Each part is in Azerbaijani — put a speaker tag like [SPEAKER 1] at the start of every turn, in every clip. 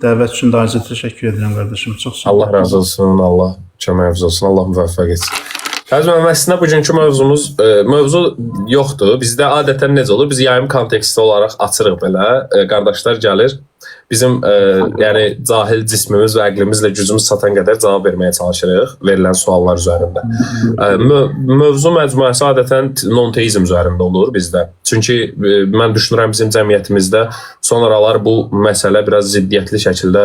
[SPEAKER 1] Dəvət üçün də ayrıca təşəkkür edirəm qardaşım. Çox sağ ol.
[SPEAKER 2] Allah razı olsun, Allah köməyiniz olsun, Allah müvəffəq etsin. Təzmin əslində bugünkü mövzu yoxdur. Bizdə adətən necə olur? Biz yayım konteksti olaraq açırıq belə. Qardaşlar gəlir. Bizim yəni cahil cismimiz və əqlimizlə gücümüz çatan qədər cavab verməyə çalışırıq verilən suallar üzərində. Mövzu məcmuəsi adətən non-teizm üzərində olur bizdə. Çünki mən düşünürəm bizim cəmiyyətimizdə son aralar bu məsələ biraz ziddiyyətli şəkildə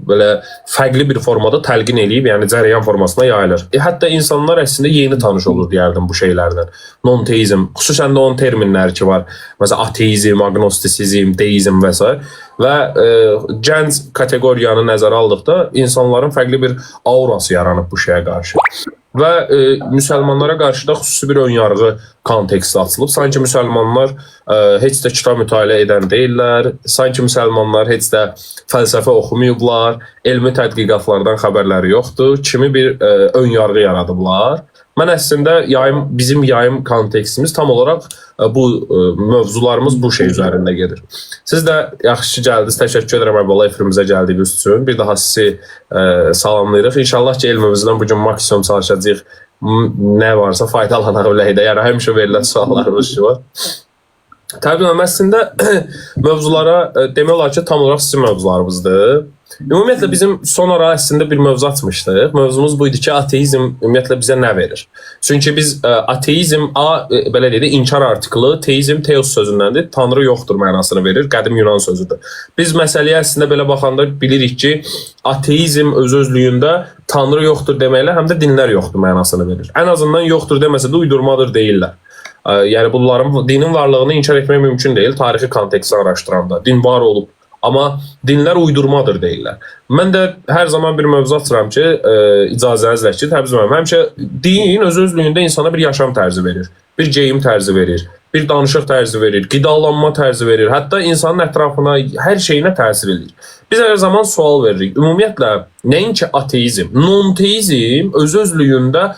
[SPEAKER 2] belə fərqli bir formada təlqin eləyib, yəni cərəyan formasına yayılır. Hətta insanlar əslində yeni tanış olur deyərdim bu şeylərdən. Non-teizm, xüsusən də onun terminləri ki var. Məsələn, ateizm, agnostisizm, deizm və s. Və gənc kateqoriyanı nəzərə aldıqda insanların fərqli bir aurası yaranıb bu şeyə qarşı. Və müsəlmanlara qarşı da xüsusi bir önyarğı konteksti açılıb. Sanki müsəlmanlar heç də kitab mütaliə edən deyirlər, sanki müsəlmanlar heç də fəlsəfə oxumayıblar, elmi tədqiqatlardan xəbərləri yoxdur, kimi bir önyarğı yaradıblar. Mən əslində bizim yayım kontekstimiz tam olaraq bu mövzularımız bu şey üzərində gedir. Siz də yaxşı gəldiniz, təşəkkür edirəm əvvəla efirimizə gəldiyiniz üçün. Bir daha sizi salamlayırıq. İnşallah ki, elmimizdən bugün maksimum çalışacağıq. Nə varsa faydalanaq biləkdə. Yəni həmişə verilən suallarımız var. Təbii əslində mövzulara demək olar ki, tam olaraq sizin mövzularımızdır. Ümumiyyətlə bizim son ara əslində bir mövzu açmışdıq. Mövzumuz buydu ki, ateizm ümumiyyətlə bizə nə verir? Çünki biz ateizm belə deyək, inkar artiklı, teizm teos sözündəndir, tanrı yoxdur mənasını verir, qədim Yunan sözüdür. Biz məsələyə əslində belə baxanda bilirik ki, ateizm öz-özlüyündə tanrı yoxdur deməklə həm də dinlər yoxdur mənasını verir. Ən azından yoxdur deməsə də uydurmadır deyirlər. Yəni bunların dinin varlığını inkar etmək mümkün deyil, tarixi konteksti araşdıranda. Din var olub. Amma dinlər uydurmadır deyirlər. Mən də hər zaman bir mövzu açıram ki, icazənizlə ki, təbrizməm. Həmişə din öz-özlüyündə insana bir yaşam tərzi verir, bir geyim tərzi verir, bir danışıq tərzi verir, qidalanma tərzi verir, hətta insanın ətrafına, hər şeyinə təsir edir. Biz hər zaman sual veririk. Ümumiyyətlə, nəinki ateizm, non-teizm öz-özlüyündə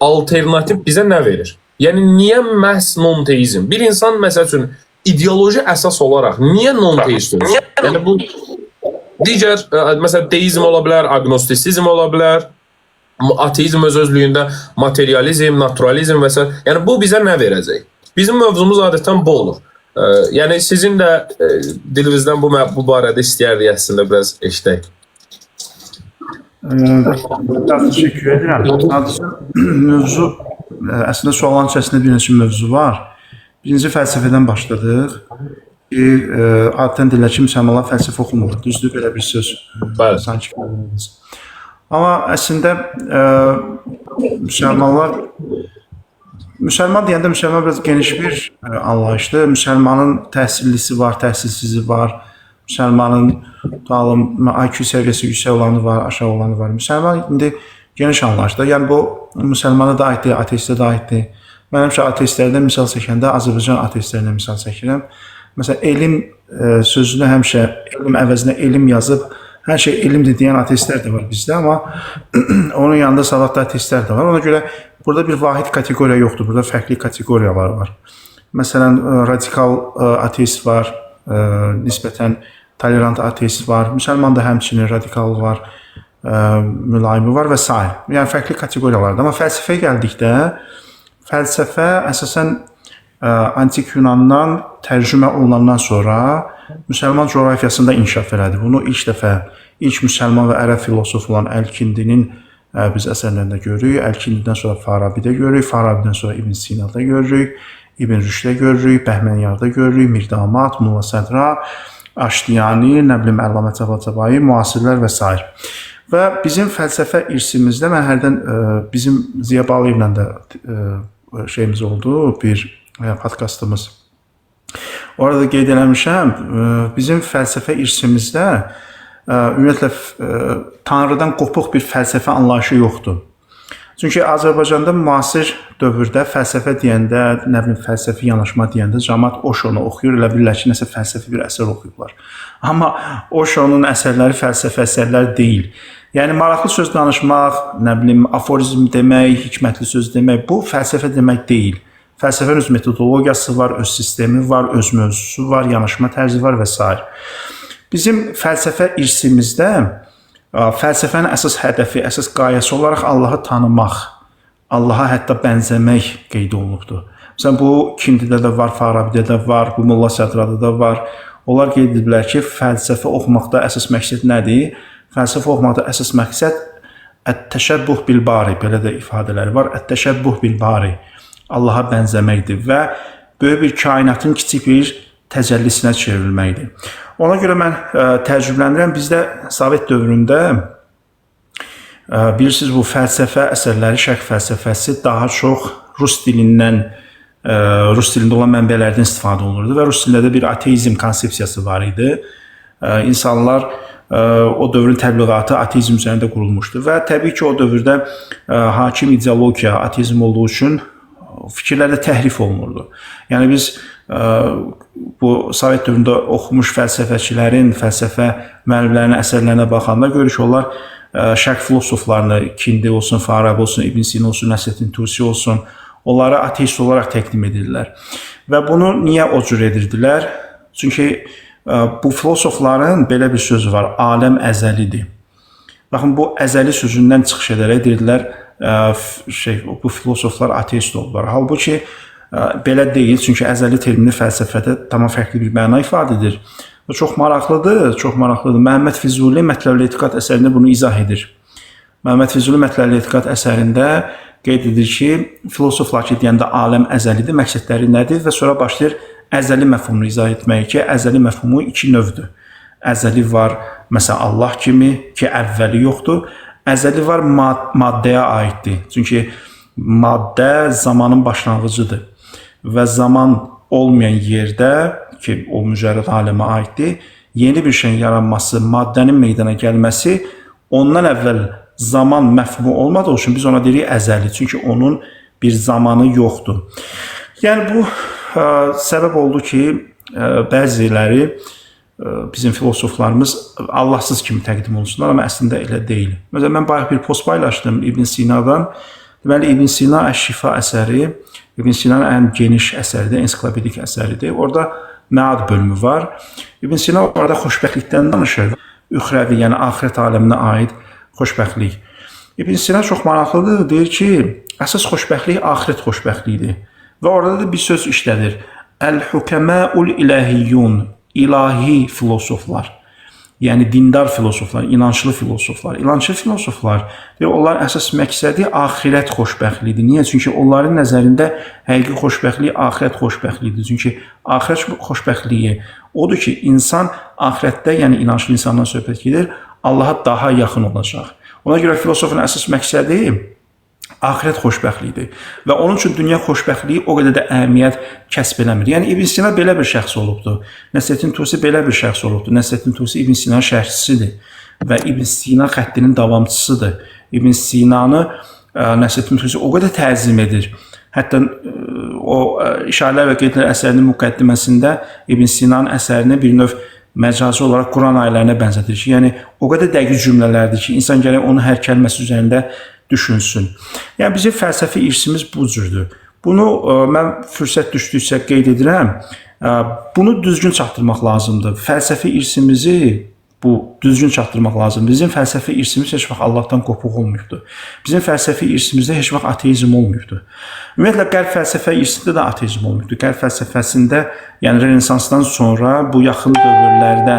[SPEAKER 2] alternativ bizə nə verir? Yəni, niyə məhz non-teizm? Bir insan, məsəl üçün, ideoloji əsas olaraq niyə non-teist olur? Yəni bu digər, məsələn, deizm ola bilər, agnostisizm ola bilər, ateizm öz-özlüyündə materializm, naturalizm və s. Yəni bu bizə nə verəcək? Bizim mövzumuz adətən bu olur. Yəni sizin də dilinizdən bu barədə istəyərdik əslində biraz eşidək.
[SPEAKER 1] Təşəkkür edirəm. Mövzu, əslində sualların içərisində bir neçə mövzu var. Birinci fəlsəfədən başladıq ki, adətən deyirlər ki, müsəlmanlar fəlsəfə oxumurlar. Düzdür, belə bir söz. Sanki amma əslində müsəlman deyəndə müsəlman biraz geniş bir anlayışdır. Müsəlmanın təhsillisi var, təhsilsizi var. Müsəlmanın IQ səviyyəsi yüksək olanı var, aşağı olanı var. Müsəlman indi geniş anlayışdır. Yəni bu müsəlmana da aiddir, ateistə də aiddir. Mən həmişə ateistlərdən misal çəkəndə Azərbaycan ateistlərindən misal çəkirəm. Məsələn, elm sözünü həmişə elm əvəzinə elm yazıb, hər şey elmdir deyən ateistlər də var bizdə, amma onun yanında savadlı ateistlər də var. Ona görə burada bir vahid kateqoriya yoxdur, burada fərqli kateqoriyalar var. Məsələn, radikal ateist var, nisbətən tolerant ateist var, müsəlman da həmçinin radikal var, mülayimi var və s. Yəni fərqli kateqoriyalardır. Amma fəlsəfəyə gəldikdə, fəlsəfə əsasən antik Yunandan tərcümə olunandan sonra müsəlman coğrafiyasında inkişaf elədi. Bunu ilk müsəlman və ərəb filosof olan Əl-Kindinin biz əsərlərində görürük. Əl-Kindidən sonra Farabidə görürük, Farabidən sonra İbn Sinada görürük, İbn Rüşdə görürük, Bəhmənyarda görürük, Mirdamad, Mulla Sədra, Aştiyani, Əllama Təbatabai, müasirlər və s. Və bizim fəlsəfə irsimizdə mən hərdən bizim Ziya Balıyevlə də şeyimiz oldu, bir podkastımız. Orada qeyd eləmişəm, bizim fəlsəfə irsimizdə ümumiyyətlə Tanrıdan qopuq bir fəlsəfə anlayışı yoxdur. Çünki Azərbaycanda müasir dövrdə fəlsəfə deyəndə, nə bilim fəlsəfi yanaşma deyəndə cəmaət Oşonu oxuyur, elə bilirlər ki, nəsə fəlsəfi bir əsər oxuyublar. Amma Oşonun əsərləri fəlsəfi əsərlər deyil. Yəni maraqlı söz danışmaq, nə bilim aforizm demək, hikmətli söz demək, bu fəlsəfə demək deyil. Fəlsəfənin öz metodologiyası var, öz sistemi var, öz mövzusu var, yanaşma tərzi var və s. Bizim fəlsəfə irsimizdə fəlsəfənin əsas hədəfi, əsas qayəsi olaraq Allahı tanımaq, Allaha hətta bənzəmək qeyd olunubdur. Məsələn, bu Kindidə də var, Farabidə də var, bu Molla Sədrada da var. Onlar qeyd ediblər ki, fəlsəfə oxumaqda əsas məqsəd nədir? Fəlsəfə oxumaqda əsas məqsəd ət-təşəbbuh bil-bari, belə də ifadələri var. Ət-təşəbbuh bil-bari, Allaha bənzəməkdir və böyük bir kainatın kiçik bir təcəllisinə çevrilməkdir. Ona görə mən təəccüblənirəm, bizdə Sovet dövründə bilirsiniz, bu fəlsəfə əsərləri, şərq fəlsəfəsi daha çox rus dilində olan mənbələrdən istifadə olunurdu və rus dilində də bir ateizm konsepsiyası var idi. İnsanlar o dövrün təbliğatı ateizm üzərində qurulmuşdu və təbii ki, o dövrdə hakim ideologiya ateizm olduğu üçün fikirlər də təhrif olunurdu. Yəni biz bu Sovet dövründə oxumuş fəlsəfəçilərin, fəlsəfə müəllimlərinin əsərlərinə baxanda görürük ki, onlar şərq filosoflarını, Kindi olsun, Farabi olsun, İbn Sina olsun, Nəsrəddin Tusi olsun, onları ateist olaraq təqdim edirlər. Və bunu niyə o cür edirdilər? Çünki bu filosofların belə bir sözü var, aləm əzəlidir. Baxın, bu əzəli sözündən çıxış edərək dedilər, bu filosoflar ateist oldular. Halbuki belə deyil, çünki əzəli termini fəlsəfədə tamam fərqli bir məna ifadə edir. Və çox maraqlıdır, çox maraqlıdır. Məhəmməd Füzuli Mətləbül Etiqad əsərində bunu izah edir. Məhəmməd Füzuli Mətləbül Etiqad əsərində qeyd edir ki, filosoflar ki, deyəndə aləm əzəlidir, məqsədləri nədir və sonra başlayır əzəli məfhumunu izah etməyə ki, əzəli məfhumu iki növdür. Əzəli var, məsələn, Allah kimi ki, əvvəli yoxdur. Əzəli var, maddəyə aiddir. Çünki maddə zamanın başlanğıcıdır və zaman olmayan yerdə ki, o mücərrəd aləmə aiddir, yeni bir şeyin yaranması, maddənin meydana gəlməsi ondan əvvəl zaman məfhumu olmadığı üçün biz ona deyirik əzəli. Çünki onun bir zamanı yoxdur. Yəni bu səbəb oldu ki, bəziləri bizim filosoflarımız Allahsız kimi təqdim olunsunlar, amma əslində elə deyil. Məsələn, mən bayaq bir post paylaşdım İbn Sina'dan. Deməli, İbn Sina Əş-Şifa əsəri, İbn Sina'nın ən geniş əsəridir, ensiklopedik əsəridir. Orada məad bölümü var. İbn Sina orada xoşbəxtlikdən danışır. Üxrəvi, yəni axirət aləminə aid xoşbəxtlik. İbn Sina çox maraqlıdır. Deyir ki, əsas xoşbəxtlik axirət xoşbəxtliyidir. Və orada da bir söz işlədir. Əl-hukəməul ilahiyyun, ilahi filosoflar. Yəni dindar filosoflar, inanclı filosoflar. İnanclı filosoflar, onlar əsas məqsədi axirət xoşbəxtliyidir. Niyə? Çünki onların nəzərində həqiqi xoşbəxtlik axirət xoşbəxtliyidir. Çünki axirət xoşbəxtliyi odur ki, insan axirətdə, yəni inanclı insandan söhbət gedir, Allaha daha yaxın olacaq. Ona görə filosofun əsas məqsədi axirət xoşbəxtliyidir. Və onun üçün dünya xoşbəxtliyi o qədər də əhəmiyyət kəsb eləmir. Yəni İbn Sina belə bir şəxs olubdur. Nəsrəddin Tusi belə bir şəxs olubdur. Nəsrəddin Tusi İbn Sinanın şərhçisidir və İbn Sina xəttinin davamçısıdır. İbn Sinanı Nəsrəddin Tusi o qədər təzim edir. Hətta o İşarələr və Qeydlər əsərinin müqəddiməsində İbn Sinanın əsərini bir növ məcazi olaraq Quran ayələrinə bənzədir ki, yəni o qədər dəqiq cümlələrdir ki, insan gərək onun hər kəlməsi üzərində düşünsün. Yəni bizim fəlsəfi irsimiz bu cürdür. Bunu mən fürsət düşdükcə qeyd edirəm. Bunu düzgün çatdırmaq lazımdır. Fəlsəfi irsimizi bu düzgün çatdırmaq lazımdır. Bizim fəlsəfi irsimiz heç vaxt Allahdan qopuq olmayıbdır. Bizim fəlsəfi irsimizdə heç vaxt ateizm olmayıbdır. Ümumiyyətlə qərb fəlsəfə irsində də ateizm olmayıbdır. Qərb fəlsəfəsində, yəni Renesansdan sonra bu yaxın dövrlərdə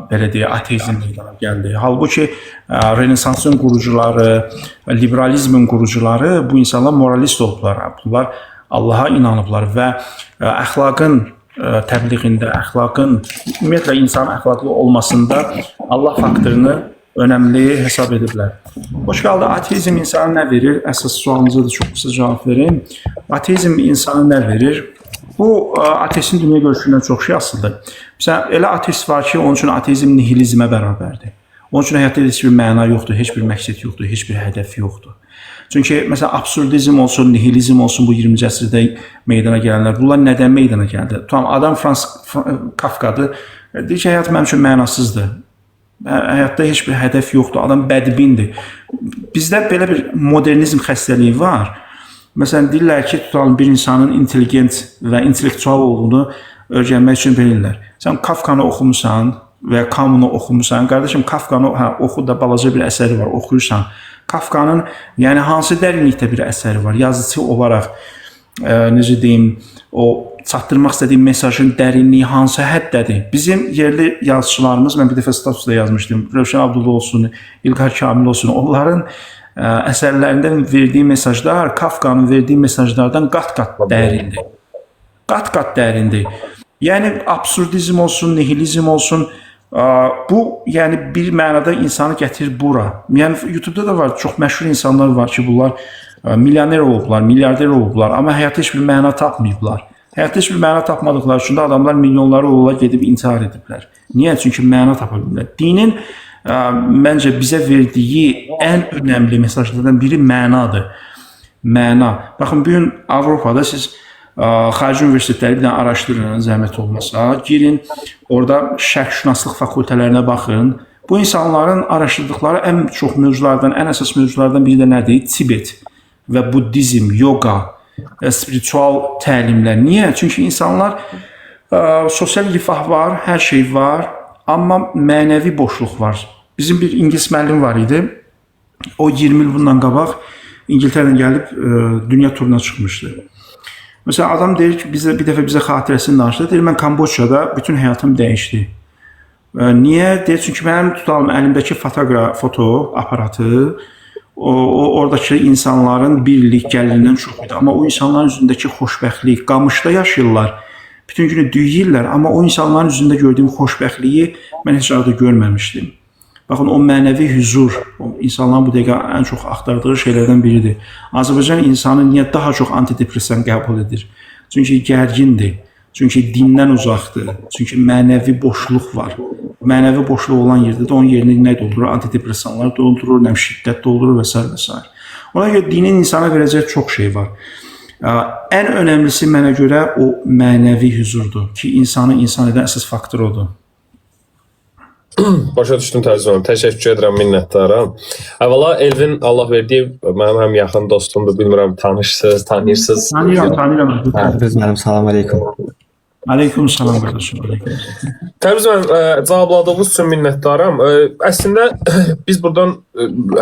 [SPEAKER 1] belə deyək, ateizm meydana gəldi. Halbuki Renesansın qurucuları, liberalizmin qurucuları bu insanlar moralist oldular. Bunlar Allaha inanıblar və əxlaqın təbliğində, əxlaqın, ümumiyyətlə insan əxlaqlı olmasında Allah faktorunu önəmli hesab ediblər. Xoş qaldı, ateizm insana nə verir? Əsas sualınıza da çox qısa cavab verim. Ateizm insana nə verir? Bu ateistin dünya görüşündən çox şey asılıdır. Məsələn, elə ateist var ki, onun üçün ateizm nihilizmə bərabərdir. Onun üçün həyatda heç bir məna yoxdur, heç bir məqsəd yoxdur, heç bir hədəf yoxdur. Çünki məsələn, absurdizm olsun, nihilizm olsun, bu 20-ci əsrdə meydana gələnlər, bunlar nədən meydana gəldi? Tamam, adam Frans Kafkadır, deyir ki, həyat mənim üçün mənasızdır. Həyatda heç bir hədəf yoxdur, adam bədbindir. Bizdə belə bir modernizm xəstəliyi var. Məsələn, deyirlər ki, tutalım bir insanın intelligent və intellektual olduğunu öyrənmək üçün bilirlər. Sən Kafkanı oxumusan, və ya Kamunu oxumusan. Qardaşım, Kafkanı oxu da, balaca bir əsəri var, oxuyursan. Kafkanın yəni hansı dərinlikdə bir əsəri var, yazıcı olaraq necə deyim, o çatdırmaq istədiyi mesajın dərinliyi hansı həddədir? Bizim yerli yazıçılarımız, mən bir dəfə statusda yazmışdım, Rövşən Abdullah olsun, İlqar Kamil olsun, onların əsərlərindən verdiyi mesajlar Kafkanın verdiyi mesajlardan qat-qat dərindir. Qat-qat dərindir. Yəni absurdizm olsun, nihilizm olsun, bu yəni bir mənada insanı gətirir bura. Yəni YouTube-da da var, çox məşhur insanlar var ki, bunlar milyoner olublar, milyarder olublar, amma həyatda heç bir məna tapmayıblar. Həyatda heç bir məna tapmadıqları üçün də adamlar milyonları ola gedib intihar ediblər. Niyə? Çünki məna tapa bilmirlər. Dinin məncə bizə verdiyi ən önəmli mesajlardan biri mənadır. Məna. Baxın, bugün Avropada siz xarici universitetləri bir dənə araşdırın, zəhmət olmasa. Girin, orada şərqşünaslıq fakültələrinə baxın. Bu insanların araşdırdıqları ən çox mövzulardan, ən əsas mövzulardan biri də nədir? Tibet və Buddizm, yoga, spiritual təlimlər. Niyə? Çünki insanlar sosial rifah var, hər şey var, amma mənəvi boşluq var. Bizim bir İngilis müəllim var idi. O 20 il bundan qabaq İngiltərədən gəlib dünya turuna çıxmışdı. Məsələn, adam deyir ki, bir dəfə bizə xatirəsini danışdı. Deyir, mən Kamboçyada bütün həyatım dəyişdi. Niyə? Deyir, çünki mənim tutalım əlimdəki foto aparatı oradakı insanların birlik gəlirindən çox idi. Amma o insanların üzündəki xoşbəxtlik, qamışda yaşayırlar. Bütün günü düyürlər, amma o insanların üzündə gördüyüm xoşbəxtliyi mən heç arada görməmişdim. Baxın, o mənəvi hüzur, insanların bu dəqiqə ən çox axtardığı şeylərdən biridir. Azərbaycan insanı niyə daha çox antidepressan qəbul edir? Çünki gərgindir, çünki dindən uzaqdır, çünki mənəvi boşluq var. Mənəvi boşluq olan yerdə də onun yerini nə doldurur? Antidepressanlar doldurur, nə şiddət doldurur və s. və s. Ona görə dinin insana verəcək çox şey var. Ən önəmlisi mənə görə o mənəvi hüzurdur ki, insanı insan edən əsas faktor odur.
[SPEAKER 2] Başa düşdüm tərcümanım. Təşəkkür edirəm, minnətdaram. Əvvəla Elvin Allah verdiyi mənim həm yaxın dostumdur, bilmirəm tanıyırsınız.
[SPEAKER 1] Tanıyıram.
[SPEAKER 3] Mənim salam aleyküm.
[SPEAKER 1] Aleyküm salam qardaşım.
[SPEAKER 2] Tərcümanım, cavabladığınız üçün minnətdaram. Əslində biz buradan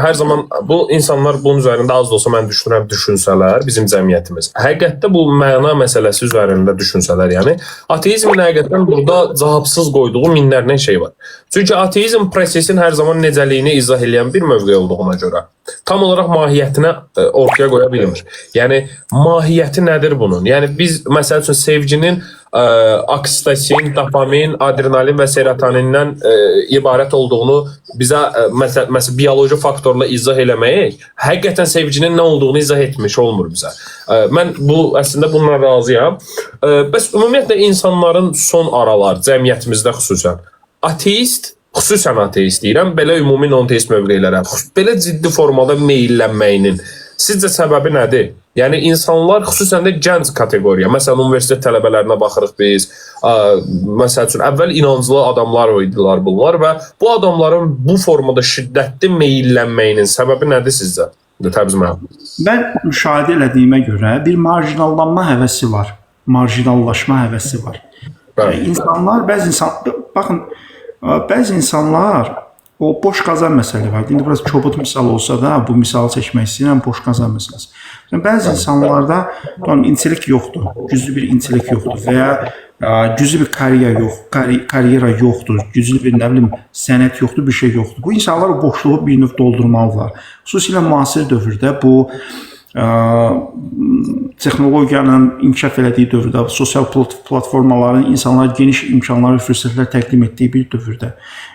[SPEAKER 2] hər zaman bu insanlar bunun üzərində az da olsa mən düşünürəm düşünsələr, bizim cəmiyyətimiz. Həqiqətdə bu məna məsələsi üzərində düşünsələr, yəni ateizmin həqiqətən burada cavabsız qoyduğu minlərlə şey var. Çünki ateizm prosesin hər zaman necəliyini izah edən bir mövqe olduğuna görə tam olaraq mahiyyətinə ortaya qoya bilmir. Yəni mahiyyəti nədir bunun? Yəni biz məsəl üçün sevginin oksitosin, dopamin, adrenalin və serotonindən ibarət olduğunu bizə məsələn bioloji faktorla izah eləməyək, həqiqətən sevginin nə olduğunu izah etmiş olmur bizə. Mən əslində bununla razıyam. Bəs ümumiyyətlə insanların son aralar cəmiyyətimizdə xüsusən xüsusən ateist deyirəm, belə ümumi non-teist mövqelərə, belə ciddi formada meyllənməyinin sizcə səbəbi nədir? Yəni insanlar xüsusən də gənc kateqoriya, məsələn universitet tələbələrinə baxırıq biz, məsəl üçün əvvəl inancılı adamlar idilər bunlar və bu adamların bu formada şiddətli meyllənməyinin səbəbi nədir sizcə? Təbrizməyəm.
[SPEAKER 1] Mən müşahidə elədiyimə görə bir marjinallanma həvəsi var, marjinallaşma həvəsi var. İnsanlar, bəzi insanlar o boş qazan məsələ var. İndi biraz kobud misal olsa da, bu misalı çəkmək istəyirəm, boş qazan məsələsi. Bəzi insanlarda intellekt yoxdur, güclü bir intellekt yoxdur və ya güclü bir karyera yoxdur, güclü bir sənət yoxdur, bir şey yoxdur. Bu insanlar o boşluğu bir növ doldurmalılar. Xüsusilə müasir dövrdə bu texnologiyanın inkişaf elədiyi dövrdə, sosial platformaların insanlara geniş imkanlar və fürsətlər təqdim etdiyi bir dövrdə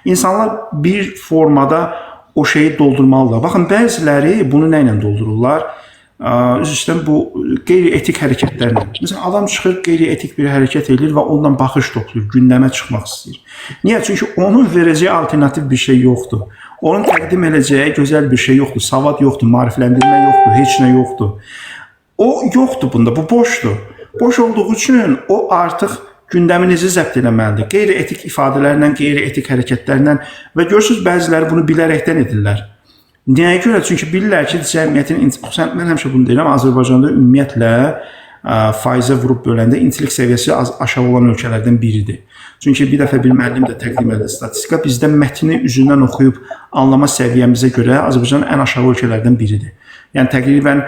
[SPEAKER 1] insanlar bir formada o şeyi doldurmalılar. Baxın, bəziləri bunu nə ilə doldururlar? Üzrüstən bu qeyri-etik hərəkətlərlə. Məsələn, adam çıxır, qeyri-etik bir hərəkət edir və ondan baxış toplayır, gündəmə çıxmaq istəyir. Niyə? Çünki onun verəcəyi alternativ bir şey yoxdur. Onun təqdim edəcəyi gözəl bir şey yoxdur, savad yoxdur, maarifləndirmə yoxdur, heç nə yoxdur. O yoxdur bunda, bu boşdur. Boş olduğu üçün o artıq gündəminizi zəbt eləməlidir. Qeyri-etik ifadələrlə, qeyri-etik hərəkətlərlə və görürsünüz, bəziləri bunu bilərəkdən edirlər. Nəyə görə? Çünki bilirlər ki, cəmiyyətin, mən həmişə bunu deyirəm, Azərbaycanda ümumiyyətlə faizə vurub böləndə intellekt səviyyəsi aşağı olan ölkələrdən biridir. Çünki bir dəfə bir müəllim də təqdim etdi statistika, bizdə mətni üzündən oxuyub anlama səviyyəmizə görə Azərbaycan ən aşağı ölkələrdən biridir. Yəni təqribən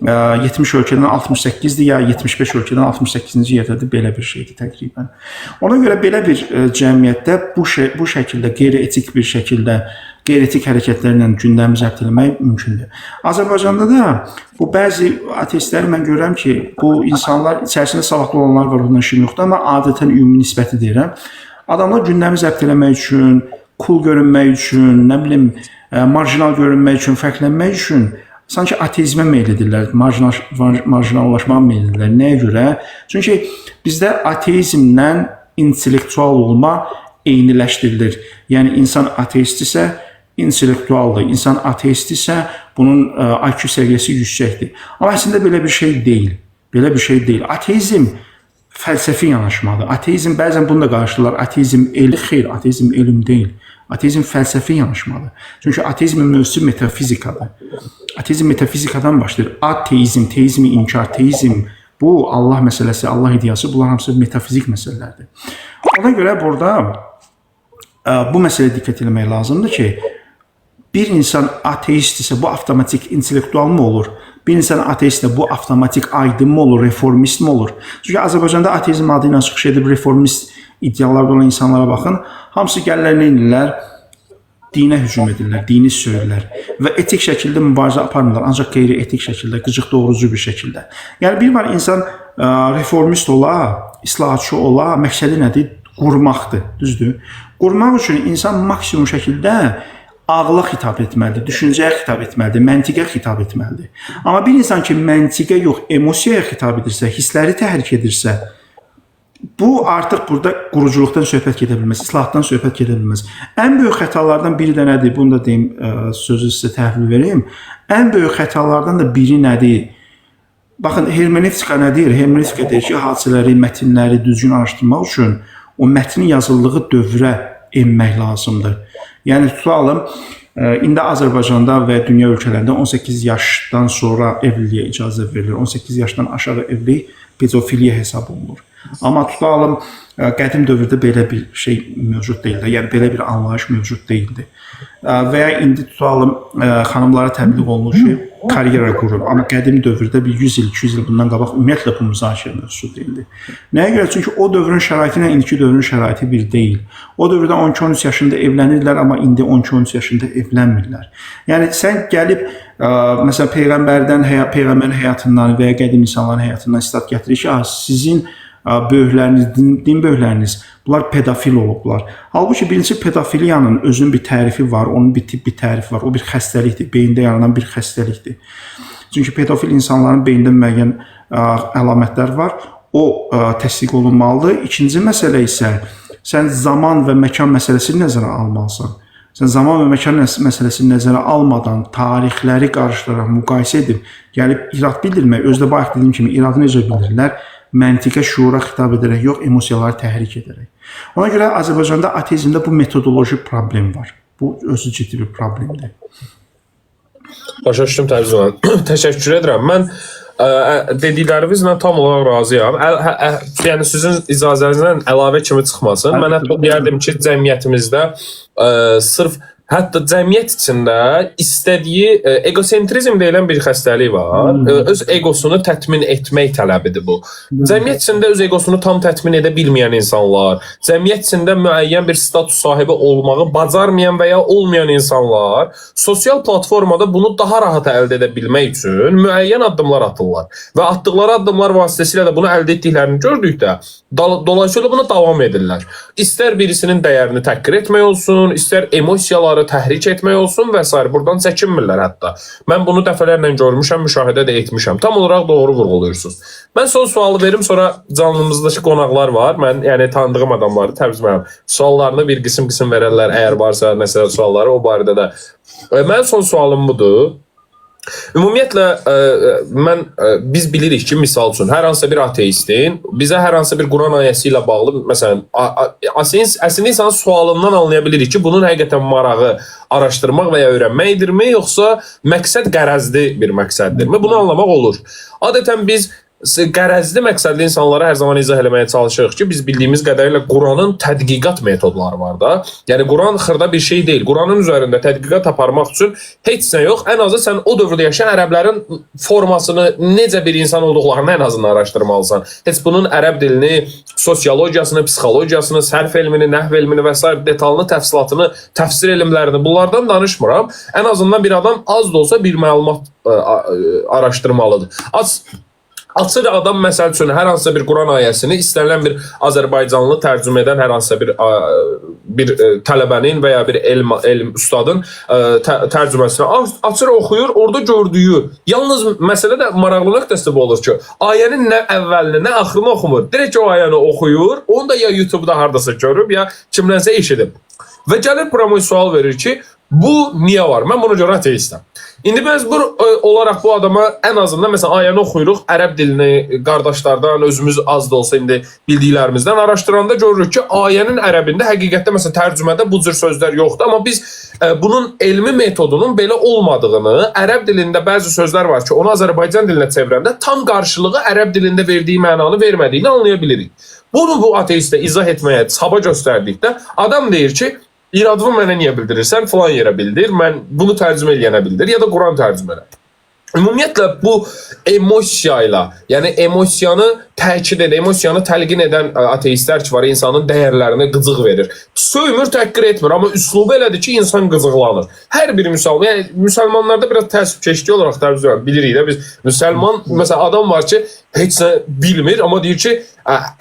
[SPEAKER 1] 70 ölkədən 68-dir ya 75 ölkədən 68-ci yerdədir, belə bir şeydir təqribən. Ona görə belə bir cəmiyyətdə bu şəkildə qeyri-etik bir şəkildə qeyri-etik hərəkətlərlə gündəmi zəbt etmək mümkündür. Azərbaycanda da bu bəzi ateistləri mən görürəm ki, bu insanlar içərisində savadlı olanlar var, bundan işim yoxdur, amma adətən ümumi nisbəti deyirəm. Adamlar gündəmi zəbt etmək üçün, cool görünmək üçün, nə bilim, marjinal görünmək üçün, fərqlənmək üçün sanki ateizmə meyl edirlər, marjinallaşmağa meyl edirlər. Nəyə görə? Çünki bizdə ateizmlə intellektual olma eyniləşdirilir. Yəni insan ateist isə intellektualdır. İnsan ateist isə bunun IQ səviyyəsi yüksəkdir. Amma əslində belə bir şey deyil. Belə bir şey deyil. Ateizm fəlsəfi yanaşmadır. Ateizm bəzən bunu da qarşılar. Ateizm xeyr, ateizm elm deyil. Ateizm fəlsəfi yanaşmadır. Çünki ateizmin mövzusu metafizikadır. Ateizm metafizikadan başlayır. Ateizm, teizmi inkar, teizm bu Allah məsələsi, Allah ideyası, bunlar hamısı metafizik məsələlərdir. Ona görə burada bu məsələyə diqqət etmək lazımdır ki, bir insan ateist isə bu avtomatik intellektual mı olur? Bir insan ateist isə bu avtomatik aydın mı olur, reformist mi olur? Çünki Azərbaycanda ateizm adı ilə çıxış edib reformist ideallarda olan insanlara baxın, hamısı gəlirlər, nə edirlər? Dinə hücum edirlər, dini söyürlər və etik şəkildə mübarizə aparmırlar, ancaq qeyri-etik şəkildə, qıcıq doğrucu bir şəkildə. Yəni bir var insan reformist ola, islahatçı ola, məqsədi nədir? Qurmaqdır, düzdür? Qurmaq üçün insan maksimum şəkildə ağla xitab etməlidir, düşüncəyə xitab etməlidir, məntiqə xitab etməlidir. Amma bir insan ki, məntiqə yox, emosiyaya xitab edirsə, hissləri təhrik edirsə, bu artıq burada quruculuqdan söhbət gedə bilməz, islahatdan söhbət gedə bilməz. Ən böyük xətalardan biri də nədir? Bunu da deyim, sözü sizə təhvil vereyim. Ən böyük xətalardan da biri nədir? Baxın, hermenevtika nədir? Hermenevtika deyir ki, hadisələri, mətnləri düzgün araşdırmaq üçün o mətnin yazıldığı dövrə enmək lazımdır. Yəni, tutalım, indi Azərbaycanda və dünya ölkələrində 18 yaşdan sonra evliliyə icazə verilir. 18 yaşdan aşağı evlilik pedofiliya hesab olunur. Amma tutalım, qədim dövrdə belə bir şey mövcud deyildi. Yəni, belə bir anlayış mövcud deyildi. Və ya indi tutalım, xanımlara təbliğ olunur ki, karyera qurur. Amma qədim dövrdə bir 100 il, 200 il bundan qabaq ümumiyyətlə bu müzakirə mövzusu deyildi. Nəyə görə? Çünki o dövrün şəraiti ilə indiki dövrün şəraiti bir deyil. O dövrdə 12-13 yaşında evlənirlər, amma indi 12-13 yaşında evlənmirlər. Yəni, sən gəlib, məsələn, Peyğəmbərin həyatından və ya qədim insanların həyatından istat gətirir ki, sizin böyükləriniz, din böyükləriniz, bunlar pedofil olublar. Halbuki birincisi pedofiliyanın özünün bir tərifi var, onun bir tibbi tərifi var. O bir xəstəlikdir, beyində yaranan bir xəstəlikdir. Çünki pedofil insanların beyində müəyyən əlamətlər var. O təsdiq olunmalıdır. İkinci məsələ isə sən zaman və məkan məsələsini nəzərə almalısan. Sən zaman və məkan məsələsini nəzərə almadan tarixləri qarşılaraq müqayisə edib, gəlib irad bildirmək, özdə bayaq dediyim kimi iradı necə bildirirlər? Məntiqə, şuura xitab edərək, yox, emosiyaları təhrik edərək. Ona görə Azərbaycanda ateizmdə bu metodoloji problem var. Bu özü ciddi bir problemdir.
[SPEAKER 2] Başa düşdüm, Tərcüman. Təşəkkür edirəm. Mən dediklərinizlə tam olaraq razıyam. Yəni sizin icazənizlə əlavə kimi çıxmasın. Mən hətta deyərdim ki, cəmiyyətimizdə sırf hətta cəmiyyət içində istədiyi egosentrizm deyilən bir xəstəlik var. Öz egosunu tətmin etmək tələbidir bu. Cəmiyyət içində öz egosunu tam tətmin edə bilməyən insanlar, cəmiyyət içində müəyyən bir status sahibi olmağı bacarmayan və ya olmayan insanlar sosial platformada bunu daha rahat əldə edə bilmək üçün müəyyən addımlar atırlar. Və atdıqları addımlar vasitəsilə də bunu əldə etdiklərini gördükdə dolayısıyla buna davam edirlər. İstər birisinin dəyərini təhqir etmək olsun, istər emosiyaları təhrik etmək olsun və s. Buradan çəkinmirlər hətta. Mən bunu dəfələrlə görmüşəm, müşahidə də etmişəm. Tam olaraq doğru vurğuluyursunuz. Mən son sualı verim, sonra canlımızdakı qonaqlar var. Mən yəni tanıdığım adamları tərcüməyəm. Suallarını bir qism verərlər, əgər varsa nəsə sualları o barədə də. Mənim son sualım budur. Ümumiyyətlə biz bilirik ki, misal üçün hər hansısa bir ateistin bizə hər hansısa bir Quran ayəsi ilə bağlı, məsələn, əslində insanın sualından anlaya bilirik ki, bunun həqiqətən marağı araşdırmaq və ya öyrənməkdirmi, yoxsa məqsəd qərəzli bir məqsəddirmi? Bunu anlamaq olur. Adətən biz qərəzli məqsədli insanlara hər zaman izah eləməyə çalışırıq ki, biz bildiyimiz qədərilə Quranın tədqiqat metodları var da. Yəni Quran xırda bir şey deyil. Quranın üzərində tədqiqat aparmaq üçün heç nə yox. Ən azı sən o dövrdə yaşayan ərəblərin formasını, necə bir insan olduqlarını ən azından araşdırmalısan. Heç bunun ərəb dilini, sosiologiyasını, psixologiyasını, sərf elmini, nəhv elmini və s. detalını, təfsilatını, təfsir elmlərini bunlardan danışmıram. Ən azından bir adam az da olsa bir məlumat araşdırmalıdır. Açır adam məsəl üçün hər hansısa bir Quran ayəsini istənilən bir Azərbaycanlı tərcümə edən hər hansısa bir tələbənin və ya bir elm ustadın tərcüməsini açır, oxuyur, orada gördüyü. Yalnız məsələ də maraqlı nöqtəsi bu olur ki, ayənin nə əvvəlini, nə axırını oxumur. Direkt o ayəni oxuyur, onu da ya YouTube'da hardasa görüb, ya kimdənsə eşidib. Və gəlir promoy sual verir ki, bu niyə var? Mən buna görə ateistəm. İndi məcbur olaraq bu adama ən azından məsələn ayəni oxuyuruq, ərəb dilini qardaşlardan, özümüz az da olsa indi bildiklərimizdən araşdıranda görürük ki, ayənin ərəbində həqiqətdə məsələn tərcümədə bu cür sözlər yoxdur, amma biz bunun elmi metodunun belə olmadığını, ərəb dilində bəzi sözlər var ki, onu Azərbaycan dilinə çevirəndə tam qarşılığı ərəb dilində verdiyi mənanı vermədiyini anlaya bilirik. Bunu bu ateistə izah etməyə çaba göstərdikdə adam deyir ki, İradımı mənə niyə bildirirsən? Falan yerə bildir. Mən bunu tərcümə eləyənə bildir. Ya da Quran tərcümə elə. Ümumiyyətlə bu emosiyayla, yəni emosiyanı təkid edən, emosiyanı təlqin edən ateistlər ki var, insanın dəyərlərinə qıcıq verir. Söymür, təhqir etmir, amma üslubu elədir ki, insan qıcıqlanır. Hər bir müsəlman, yəni müsəlmanlarda biraz təəssübkeşlik olaraq tərcümə bilirik də biz. Müsəlman, məsələn adam var ki, heç nə bilmir, amma deyir ki,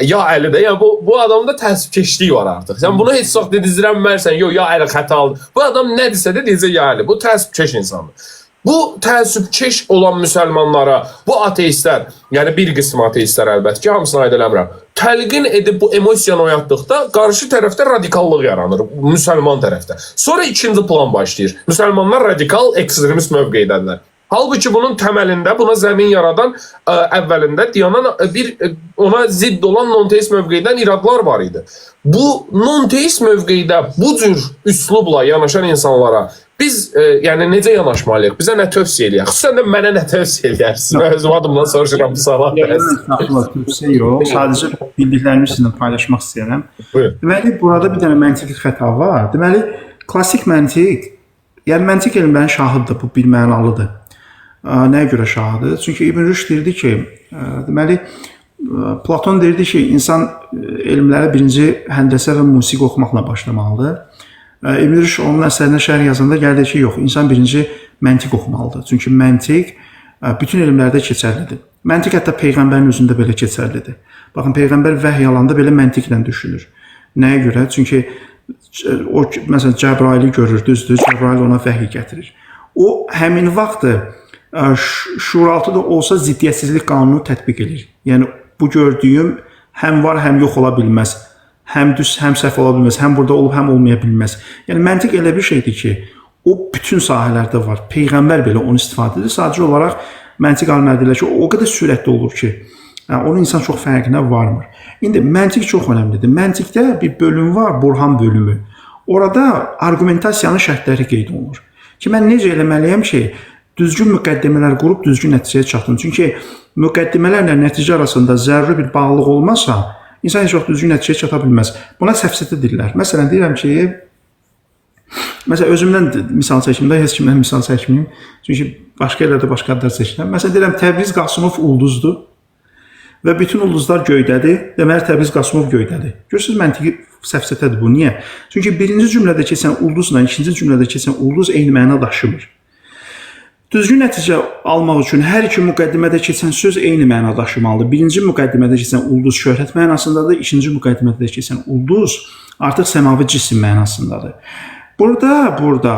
[SPEAKER 2] ya Əli də, yəni bu adamda təəssübkeşlik var artıq. Sən bunu heç vaxt dedizdirənmərsən, yox, ya Əli xətalıdır. Bu adam nə desə də deyəcək ya Əli, bu təəssübkeş insandır. Bu təəssübkeş olan müsəlmanlara, bu ateistlər, yəni bir qism ateistlər əlbəttə ki, hamısını aid eləmirəm, təlqin edib bu emosiyanı oyatdıqda qarşı tərəfdə radikallıq yaranır, müsəlman tərəfdə. Sonra ikinci plan başlayır. Müsəlmanlar radikal, ekstremist mövqeydədirlər. Halbuki bunun təməlində, buna zəmin yaradan əvvəlində Diyanan ona zidd olan non-teist mövqeyidən iradlar var idi. Bu non-teist mövqeydə bu cür üslubla yanaşan insanlara biz yəni necə yanaşmalıyıq? Bizə nə tövsiyə eləyək? Xüsusən də mənə nə tövsiyə eləyərsin? Mən özüm adımdan soruşuram bu salat.
[SPEAKER 1] Tövsiyə yox, sadəcə bildiklərimi sizinlə paylaşmaq istəyirəm. Deməli, burada bir dənə məntiqi xəta var. Deməli, klassik məntiq, yəni məntiq elmlərin şahıdır, bu bir mənalıdır. Nəyə görə şahıdır? Çünki İbn Rüşd deyirdi ki, deməli, Platon deyirdi ki, insan elmlərə birinci həndəsə və musiqi oxumaqla başlamalıdır. İbn Rüşd onun əsərində şərh yazanda gəldi ki, yox, insan birinci məntiq oxumalıdır. Çünki məntiq bütün elmlərdə keçərlidir. Məntiq hətta Peyğəmbərin özündə belə keçərlidir. Baxın, Peyğəmbər vəhy alanda belə məntiqlə düşünür. Nəyə görə? Çünki o, məsələn, Cəbraili görür, düzdür, Cəbrail ona vəhy gətirir. O, həmin vaxtı şuuraltı da olsa ziddiyyətsizlik qanunu tətbiq edir. Yəni, bu gördüyüm həm var, həm yox ola bilməz. Həm düz, həm səhv ola bilməz. Həm burada olub, həm olmaya bilməz. Yəni, məntiq elə bir şeydir ki, o bütün sahələrdə var. Peyğəmbər belə onu istifadə edir. Sadəcə olaraq məntiq alimlər deyirlər ki, o qədər sürətli olur ki, onun insan çox fərqinə varmır. İndi, məntiq çox önəmlidir. Məntiqdə bir bölüm var, Burhan bölümü. Orada argumentasiyanın şərtləri qeyd olunur. Ki, mən necə eləməliyəm ki, düzgün müqəddimələr qurub düzgün nəticəyə çatın. Çünki müqəddimələrlə nəticə arasında zəruri bir bağlılıq olmazsa, insan heç vaxt düzgün nəticəyə çata bilməz. Buna səfsətə deyirlər. Məsələn, deyirəm ki, özümdən misal çəkimdə, heç kimdən misal çəkməyim. Çünki başqa yerlərdə başqa adlar çəkirəm. Məsələn, deyirəm, Təbriz Qasımov ulduzdur və bütün ulduzlar göydədir. Deməli, Təbriz Qasımov göydədir. Görürsünüz, məntiqi səfsətədir bu. Niyə? Çünki birinci cümlədə keçən ulduzla ikinci cümlədə keçən ulduz eyni məna daşımır. Düzgün nəticə almaq üçün hər iki müqəddimədə keçən söz eyni məna daşımalıdır. Birinci müqəddimədə keçən ulduz şöhrət mənasındadır, ikinci müqəddimədə keçən ulduz artıq səmavi cisim mənasındadır. Burada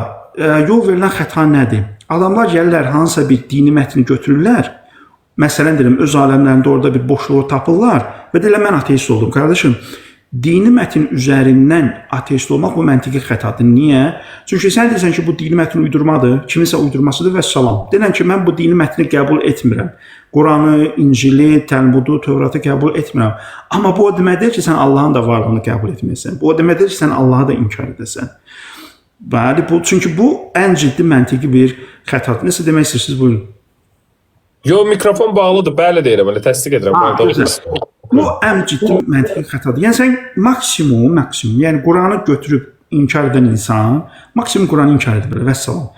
[SPEAKER 1] yol verilən xəta nədir? Adamlar gəlirlər, hansısa bir dini mətni götürürlər, məsələn deyirəm, öz aləmlərində orada bir boşluğu tapırlar və deyirlər, mən ateist oldum. Qardaşım, dini mətin üzərindən ateist olmaq bu məntiqi xətadır. Niyə? Çünki sən deyirsən ki, bu dini mətin uydurmadır, kiminsə uydurmasıdır və salam. Deyirəm ki, mən bu dini mətni qəbul etmirəm. Quranı, İncili, Təlmudu, Tövratı qəbul etmirəm. Amma bu o demək deyil ki, sən Allahın da varlığını qəbul etməyəsən. Bu o demək deyil ki, sən Allahı da inkar edəsən. Bəli, çünki bu ən ciddi məntiqi bir xətadır. Nəsə demək istəyirsiniz? Buyurun.
[SPEAKER 2] Yo, mikrofon bağlıdır. Bəli deyirəm, elə təsdiq edirəm. Qarda
[SPEAKER 1] Güzel. Bu ən ciddi məntiqi xətadır. Yəni sən maksimum, yəni Quranı götürüb inkar edən insan maksimum Quranı inkar edə bilər. Vəssalam.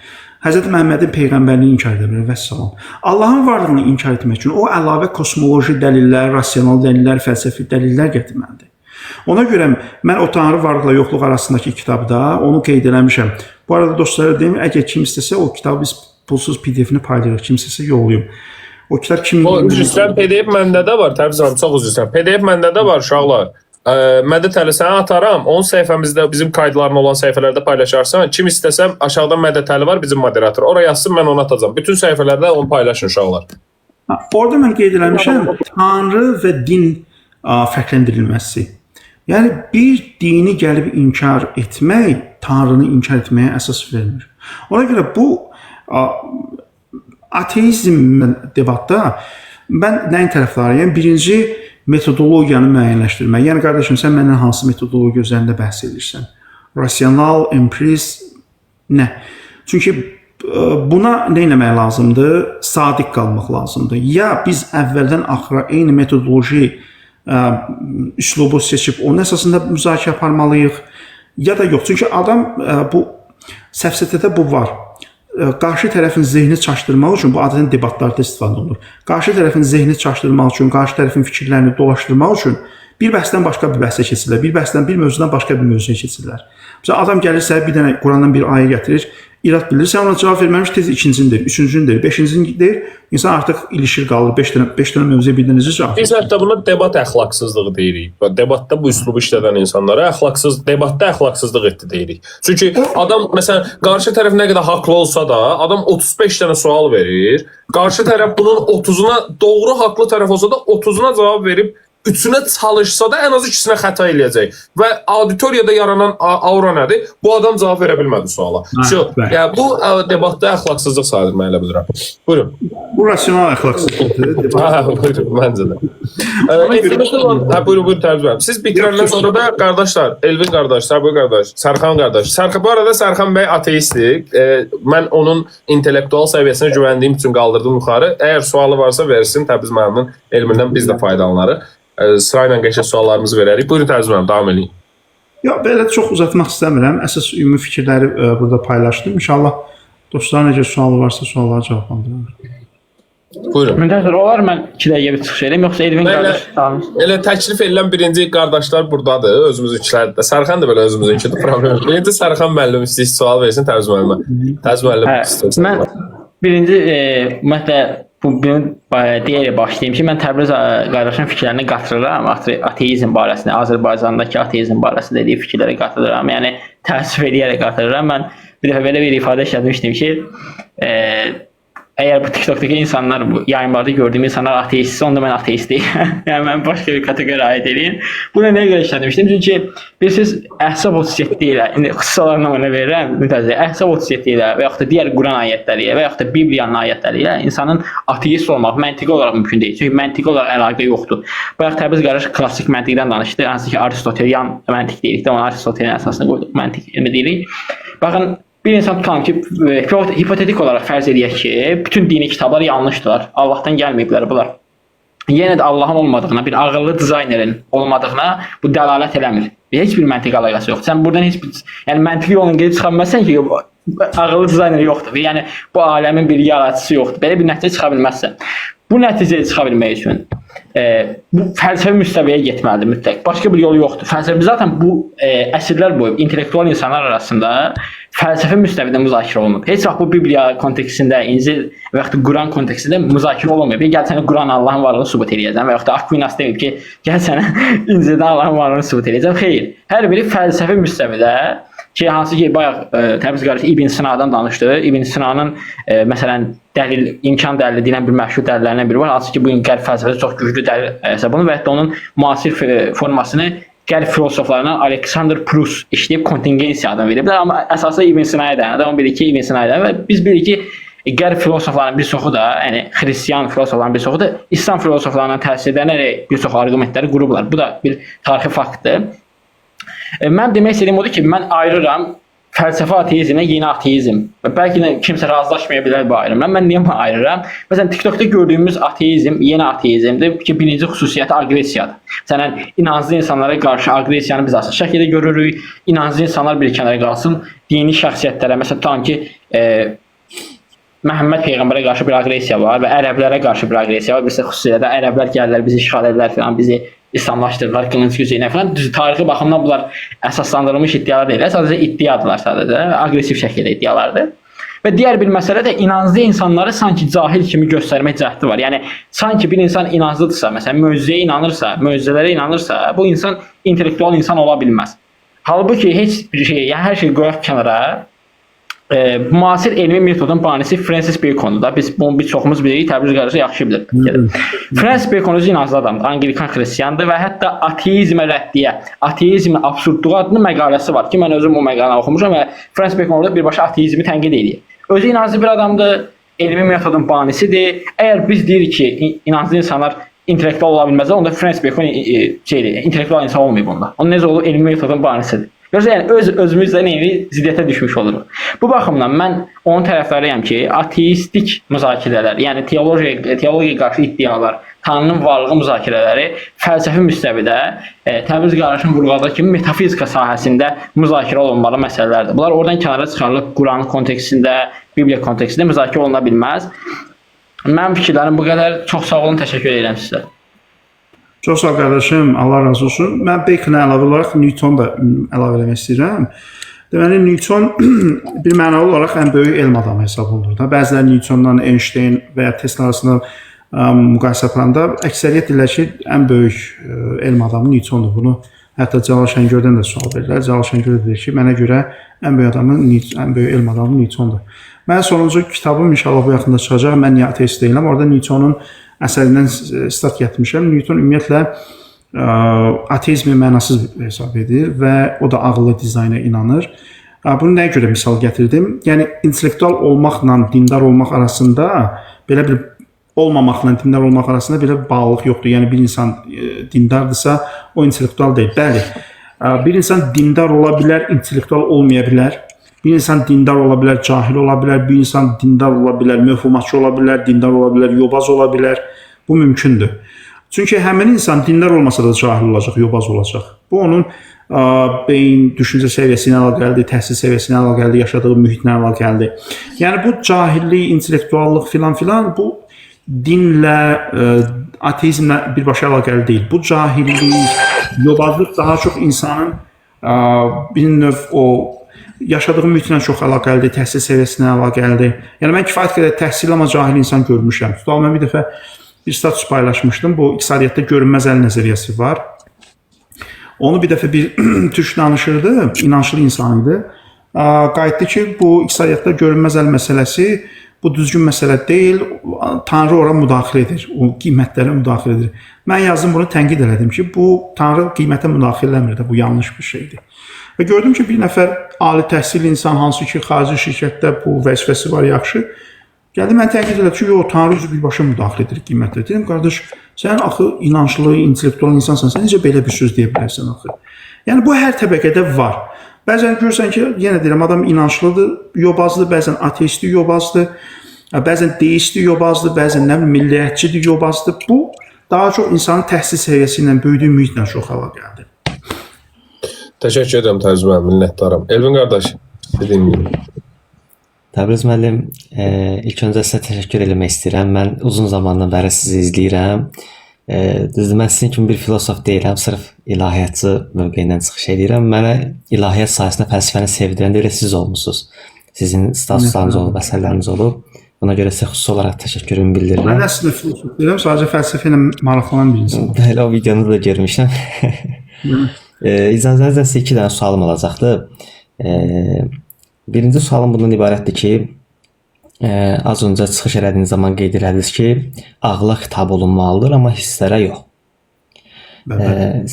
[SPEAKER 1] Həzrət Məhəmmədin peyğəmbərliyi inkar edə bilər. Vəssalam. Allahın varlığını inkar etmək üçün o əlavə kosmoloji dəlillər, rasional dəlillər, fəlsəfi dəlillər gətirməlidir. Ona görə mən o Tanrı varlıqla yoxluq arasındakı kitabda onu qeyd eləmişəm. Bu arada dostlara deyim, əgər kim istəsə o kitabı biz pulsuz PDF-ni paylayırıq, kim istəsə yollayım. O kitab kimin...
[SPEAKER 2] O üzrüstən PDF məndə də var, Təbriz xanım, çox üzrüstən. PDF məndə də var, uşaqlar. Mədət Əli sənə atarım, onun səhifəmizdə bizim qaydların olan səhifələrdə paylaşarsan, kim istəsəm aşağıdan Mədət Əli var, bizim moderator. Oraya yazsın, mən onu atacağım. Bütün səhifələrdə onu paylaşın uşaqlar.
[SPEAKER 1] Orada mən qeyd eləmişəm, Tanrı və din fərqləndirilməsi. Yəni bir dini gəlib inkar etmək, Tanrını inkar etməyə əsas vermir. Ona görə bu ateizm debatda mən nəyin tərəfdarıyam? Birinci, metodologiyanı müəyyənləşdirmək. Yəni qardaşım, sən məndən hansı metodologiya üzərində bəhs edirsən? Rasional, empirist, nə? Çünki buna nə etmək lazımdır? Sadiq qalmaq lazımdır. Ya biz əvvəldən axıra eyni metodoloji üslubu seçib onun əsasında müzakirə aparmalıyıq, ya da yox. Çünki adam bu səfsətədə bu var. Qarşı tərəfin zehni çaşdırmaq üçün bu adətən debatlarda istifadə olunur. Qarşı tərəfin zehni çaşdırmaq üçün, qarşı tərəfin fikirlərini dolaşdırmaq üçün bir bəhsdən başqa bir bəhsə keçirlər, bir bəhsdən bir mövzudan başqa bir mövzuya keçirlər. Məsələn, adam gəlir sənə bir dənə Qurandan bir ayə gətirir, irad bilir, sən ona cavab verməmiş tez ikincini deyir, üçüncünü deyir, beşincini deyir, insan artıq ilişir qalır, beş dənə mövzuya bir dənə cavab.
[SPEAKER 2] Biz hətta buna debat əxlaqsızlığı deyirik. Debatda bu üslubu işlədən insanlara debatda əxlaqsızlıq etdi deyirik. Çünki adam, məsələn, qarşı tərəf nə qədər haqlı olsa da, adam 35 dənə sual verir, qarşı tərəf bunun 30-una, doğru haqlı tərəf olsa da 30-una cavab verib, üçünə çalışsa da ən az ikisinə xəta eləyəcək. Və auditoriyada yaranan aura nədir? Bu adam cavab verə bilmədi suala. Yəni, bu debatda əxlaqsızlıq sayılır, mən elə bilirəm. Buyurun.
[SPEAKER 1] Bu rasional əxlaqsızlıqdır.
[SPEAKER 2] Buyurun, məncə də. Buyurun, Təbriz bəy. Siz bitirəndən sonra da qardaşlar, Elvin qardaş, Səbuy qardaş, Sərxan qardaş. Bu arada Sərxan bəy ateistdir. Mən onun intellektual səviyyəsinə güvəndiyim üçün qaldırdım yuxarı. Əgər sualı varsa versin, Təbriz müəllimin elmindən biz də faydalanarıq. Sırayla qəşəng suallarımızı verərik. Buyurun Təbriz müəllim, davam edin.
[SPEAKER 1] Ya, belə çox uzatmaq istəmirəm. Əsas ümumi fikirləri burada paylaşdım. İnşallah dostların necə sualı varsa suallara cavablandırırlar.
[SPEAKER 2] Buyurun.
[SPEAKER 4] Müntəzir olar, mən 2 dəqiqə bir çıxış edeyim, yoxsa Elvin qardaş?
[SPEAKER 2] Elə təklif edilən birinci qardaşlar buradadır, özümüzünkilərdir. Sərxan da belə özümüzünkidir, problem yox. Birinci Sərxan müəllim istəyir sual versin Təbriz müəllimə. Təbriz müəllim istəyir.
[SPEAKER 4] Mən birinci, ümumiyyətlə, bu deyərək başlayayım ki, mən Təbriz qardaşın fikirlərini qatırıram, ateizm barəsində, Azərbaycandakı ateizm barəsində dediyi fikirləri qatırıram, yəni təəssüf edərək qatırıram. Mən bir dəfə belə bir ifadə işlətmişdim ki, əgər bu TikTokdakı insanlar, bu yayımlarda gördüyüm insanlar ateistsə, onda mən ateist deyim. Yəni, mən başqa bir kateqoriya aid edeyim. Bunu nəyə görə işlətmişdim? Çünki bilirsiniz, Əhzab 37 ilə, indi xüsusi olaraq ona verirəm, müntəzir, Əhzab 37 ilə və yaxud da digər Quran ayətləri ilə və yaxud da Bibliyanın ayətləri ilə insanın ateist olmaq məntiqi olaraq mümkün deyil. Çünki məntiqi olaraq əlaqə yoxdur. Bayaq Təbriz qardaş klassik məntiqdən danışdı, hansı ki, Aristotelian məntiq deyirik də, onu Aristotelin əsasına qoyduq, məntiq elmi deyirik. Baxın, bir insan tutalım ki, hipotetik olaraq fərz edək ki, bütün dini kitablar yanlışdırlar, Allahdan gəlməyiblər bunlar. Yenə də Allahın olmadığına, bir ağıllı dizaynerin olmadığına bu dəlalət eləmir. Heç bir məntiq əlaqəsi yoxdur. Sən buradan heç bir, yəni məntiqi yolunu gedib çıxa bilməzsən ki, ağıllı dizayner yoxdur. Yəni bu aləmin bir yaradıcısı yoxdur. Belə bir nəticə çıxa bilməzsən. Bu nəticəyə çıxa bilmək üçün bu fəlsəfi müstəviyə getməlidir mütləq. Başqa bir yolu yoxdur. Fəlsəfi zaten bu əsrlər boyu intellektual insanlar arasında fəlsəfi müstəvidə müzakirə olunub. Heç vaxt bu Bibliya kontekstində, İncil və yaxud da Quran kontekstində müzakirə olunmayıb. Gəl sənə Quran Allahın varlığını sübut edəcəm və yaxud da Aquinas deyib ki, gəl sənə İncildən Allahın varlığını sübut edəcəm. Xeyr. Hər biri fəlsəfi müstəvidə ki, hansı ki, bayaq Təbriz qardaş İbn Sina'dan danışdı. İbn Sina'nın məsələn dəlil, imkan dəlili deyilən bir məşhur dəlillərindən biri var. Hansı ki, bu gün qərb fəlsəfəsi çox güclü dəlil hesab olunur və hətta onun müasir formasını qərb filosoflarından Alexander Proust işləyib kontingensiya adını veriblər. Amma əsasında İbn Sina'ya dayanır. Amma bilir ki, İbn Sina'ya dayanır və biz bilirik ki, qərb filosoflarının bir çoxu da, yəni xristiyan filosofların bir çoxu da İslam filosoflarından təsir edənərək bir çox arqumentləri qurublar. Bu da bir tarixi faktdır. Mən demək istədiyim odur ki, mən ayırıram fəlsəfi ateizmlə yeni ateizm. Və bəlkə də kimsə razılaşmaya bilər bu ayrımla. Mən niyə bunu ayırıram? Məsələn, TikTokda gördüyümüz ateizm yeni ateizmdir ki, birinci xüsusiyyəti aqressiyadır. Məsələn, inanclı insanlara qarşı aqressiyanı biz asıl şəkildə görürük. İnanclı insanlar bir kənara qalsın, dini şəxsiyyətlərə, məsələn, tutan ki, Məhəmməd Peyğəmbərə qarşı bir aqressiya var və ərəblərə qarşı bir aqressiya var. Bizə xüsusilə də ərəblər gəldilər, bizi işğal edilər falan, bizi İslamlaşdırdılar, qılınc gücü ilə falan. Düz tarixi baxımdan bunlar əsaslandırılmış iddialar deyil, sadəcə iddiadılar sadəcə, aqressiv şəkildə iddialardır. Və digər bir məsələ də inanclı insanları sanki cahil kimi göstərmək cəhdi var. Yəni sanki bir insan inanclıdırsa, məsələn, möcüzəyə inanırsa, möcüzələrə inanırsa, bu insan intellektual insan ola bilməz. Halbuki heç bir şey, yəni hər şey qoyaq kənara. Müasir elmi metodun banisi Francis Bacondur da. Biz bunu bir çoxumuz bilirik, Təbriz qardaşı yaxşı bilir. Francis Bacon özü inanclı adamdır, Anglikan xristiandır və hətta ateizmə rəddiyə, ateizmin absurdluğu adlı məqaləsi var ki, mən özüm o məqaləni oxumuşam və Francis Bacon orada birbaşa ateizmi tənqid edir. Özü inanclı bir adamdır, elmi metodun banisidir. Əgər biz deyirik ki, inanclı insanlar intellektual ola bilməzlər, onda Francis Bacon intellektual insan olmayıb onda. Onun necə olur, elmi metodun banisidir. Yəni özümüzlə eyni ziddiyyətə düşmüş oluruq. Bu baxımdan mən onun tərəfdarıyam ki, ateistik müzakirələr, yəni teologiyaya qarşı iddialar, Tanrının varlığı müzakirələri fəlsəfi müstəvidə Təbriz qardaşının vurğuladığı kimi metafizika sahəsində müzakirə olunmalı məsələlərdir. Bunlar oradan kənara çıxarılıb Quran kontekstində, Bibliya kontekstində müzakirə oluna bilməz. Mənim fikirlərim bu qədər. Çox sağ olun, təşəkkür edirəm sizə.
[SPEAKER 1] Çox sağ ol qardaşım, Allah razı olsun. Mən Bacon-a əlavə olaraq Newton da əlavə eləmək istəyirəm. Deməli, Newton bir mənalı olaraq ən böyük elm adamı hesab olunur da. Bəziləri Newtondan, Einstein və ya Tesla arasında müqayisə aparanda əksəriyyət deyirlər ki, ən böyük elm adamı Newtondur. Bunu hətta Cəlal Şəngördən də sual verirlər. Cəlal Şəngör deyir ki, mənə görə ən böyük elm adamı Newtondur. Mən sonuncu kitabım inşallah bu yaxında çıxacaq. Mən niyə ateist deyiləm. Orada Newtonun əsərindən stat gətirmişəm. Newton ümumiyyətlə ateizmi mənasız hesab edir və o da ağıllı dizayna inanır. Bunu nəyə görə misal gətirdim? Yəni intellektual olmaqla dindar olmaq arasında belə bir olmamaqla dindar olmaq arasında belə bir bağlılıq yoxdur. Yəni bir insan dindardırsa o intellektual deyil. Bəli. Bir insan dindar ola bilər, intellektual olmaya bilər. Bir insan dindar ola bilər, cahil ola bilər, bir insan dindar ola bilər, məfhumatçı ola bilər, dindar ola bilər, yobaz ola bilər. Bu mümkündür. Çünki həmin insan dindar olmasa da cahil olacaq, yobaz olacaq. Bu onun beyin düşüncə səviyyəsinə əlaqəlidir, təhsil səviyyəsinə əlaqəlidir, yaşadığı mühitlə əlaqəlidir. Yəni bu cahillik, intellektuallıq filan bu dinlə, ateizmlə birbaşa əlaqəli deyil. Bu cahillik, yobazlıq daha çox insanın bir növ o yaşadığı mühitlə çox əlaqəlidir, təhsil səviyyəsinə əlaqəlidir. Yəni mən kifayət qədər təhsil amma cahil insan görmüşəm. Tutalım, mən bir dəfə bir status paylaşmışdım. Bu iqtisadiyyatda görünməz əl nəzəriyyəsi var. Onu bir dəfə bir türk danışırdı, inançlı insan idi. Qayıtdı ki, bu iqtisadiyyatda görünməz əl məsələsi bu düzgün məsələ deyil. Tanrı ora müdaxilə edir, o qiymətlərə müdaxilə edir. Mən yazdım, bunu tənqid elədim ki, bu Tanrı qiymətə müdaxilə eləmir də, bu yanlış bir şeydir. Və gördüm ki, bir nəfər ali təhsil insan, hansı ki, xarici şirkətdə bu vəzifəsi var, yaxşı. Gəldi, mən tənqid elədim ki, yox, Tanrı özü birbaşa müdaxilə edir qiymətlə. Dedim, qardaş, sən axı inançlı, intellektual insansan, sən necə belə bir söz deyə bilərsən axı? Yəni, bu hər təbəqədə var. Bəzən görürsən ki, yenə deyirəm, adam inançlıdır, yobazdır, bəzən ateistdir, yobazdır, bəzən deistdir, yobazdır, bəzən milliyyətçidir, yobazdır. Bu, daha çox insanın təhsil səviyyəsi ilə, böyüdüyü mühitlə çox əlaqəlidir.
[SPEAKER 2] Təşəkkür edirəm Təbriz müəllim, minnətdaram. Elvin qardaş, sizi dinləyim.
[SPEAKER 3] Təbriz müəllim, ilk öncə sizə təşəkkür eləmək istəyirəm. Mən uzun zamandan bəri sizi izləyirəm. Düzdür, mən sizin kimi bir filosof deyiləm, sırf ilahiyyatçı mövqeyindən çıxış edirəm. Mənə ilahiyyat sahəsində fəlsəfəni sevdirən də elə siz olmusunuz. Sizin statuslarınız olub, əsərləriniz olub. Buna görə sizə xüsusi olaraq təşəkkürümü bildirirəm.
[SPEAKER 1] Mən əslində filosof deyirəm, sadəcə fəlsəfə ilə maraqlanan bir insan.
[SPEAKER 3] Bəli, o videonu da görmüşəm. İcazənizlə sizə 2 dənə sualım olacaqdır. Birinci sualım bundan ibarətdir ki, az öncə çıxış elədiyiniz zaman qeyd elədiniz ki, ağla xitab olunmalıdır, amma hisslərə yox.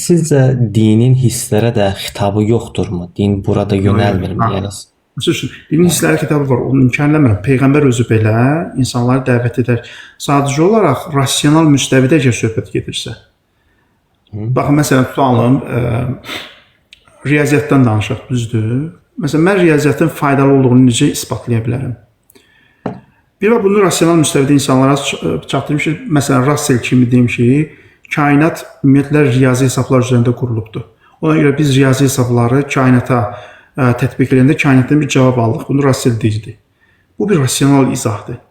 [SPEAKER 3] Sizcə dinin hisslərə də xitabı yoxdurmu? Din burada yönəlmirmi?
[SPEAKER 1] Dinin hissləri kitabı var, onu inkar eləmirəm. Peyğəmbər özü belə insanları dəvət edər. Sadəcə olaraq rasional müstəvidə söhbət gedirsə. Baxın, məsələn, tutalım, riyaziyyatdan danışaq, düzdür. Məsələn, mən riyaziyyatın faydalı olduğunu necə isbatlaya bilərəm? Bir və bunu rasional müstəvidə insanlara çatdırmış ki, məsələn, Russell kimi deyim ki, kainat ümumiyyətlə riyazi hesablar üzərində qurulubdur. Ona görə biz riyazi hesabları kainata tətbiq edəndə kainatdan bir cavab aldıq. Bunu Russell deyirdi. Bu bir rasional izahdır.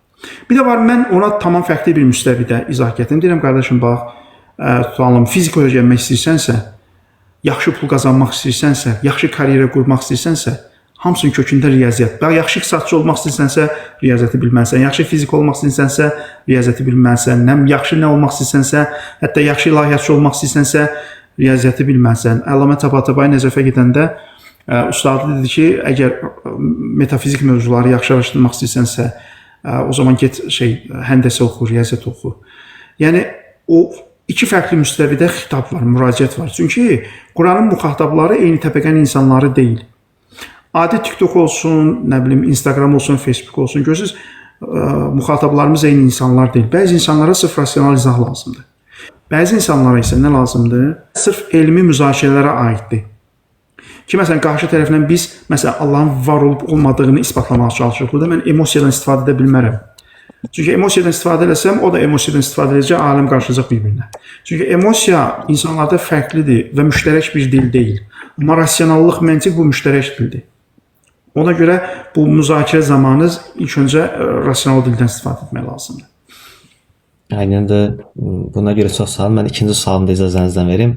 [SPEAKER 1] Bir də var, mən ona tamam fərqli bir müstəvidə izah gətirdim. Deyirəm, qardaşım, bax, tutalım, fizika öyrənmək istəyirsənsə, yaxşı pul qazanmaq istəyirsənsə, yaxşı karyera qurmaq istəyirsənsə, hamısının kökündə riyaziyyat. Bax, yaxşı iqtisadçı olmaq istəyirsənsə, riyaziyyatı bilməlisən. Yaxşı fizik olmaq istəyirsənsə, riyaziyyatı bilməlisən. Yaxşı nə olmaq istəyirsənsə, hətta yaxşı ilahiyyatçı olmaq istəyirsənsə, riyaziyyatı bilməlisən. Əlamə Tabatabai Nəcəfə gedəndə ustadı dedi ki, əgər metafizik mövzuları yaxşı araşdırmaq istəyirsənsə, o zaman get həndəsə oxu, riyaziyyat oxu. Yəni o iki fərqli müstəvidə xitab var, müraciət var. Çünki Quranın müxatabları eyni təbəqənin insanları deyil. Adi TikTok olsun, nə bilim, Instagram olsun, Facebook olsun, görürsünüz, müxatablarımız eyni insanlar deyil. Bəzi insanlara sırf rasional izah lazımdır. Bəzi insanlara isə nə lazımdır? Sırf elmi müzakirələrə aiddir. Ki, məsələn, qarşı tərəfdən biz, məsələn, Allahın var olub olmadığını isbatlamağa çalışırıq. Burada mən emosiyadan istifadə edə bilmərəm. Çünki emosiyadan istifadə etsəm, o da emosiyadan istifadə edəcək, aləm qarşılayacaq bir-birinə. Çünki emosiya insanlarda fərqlidir və müştərək bir dil deyil. Amma rasionallıq, məntiq bu müştərək dildir. Ona görə bu müzakirə zamanı ilk öncə rasional dildən istifadə etmək lazımdır.
[SPEAKER 3] Aynen də buna görə çox sağ olun. Mən ikinci sualımda icazənizdən verim.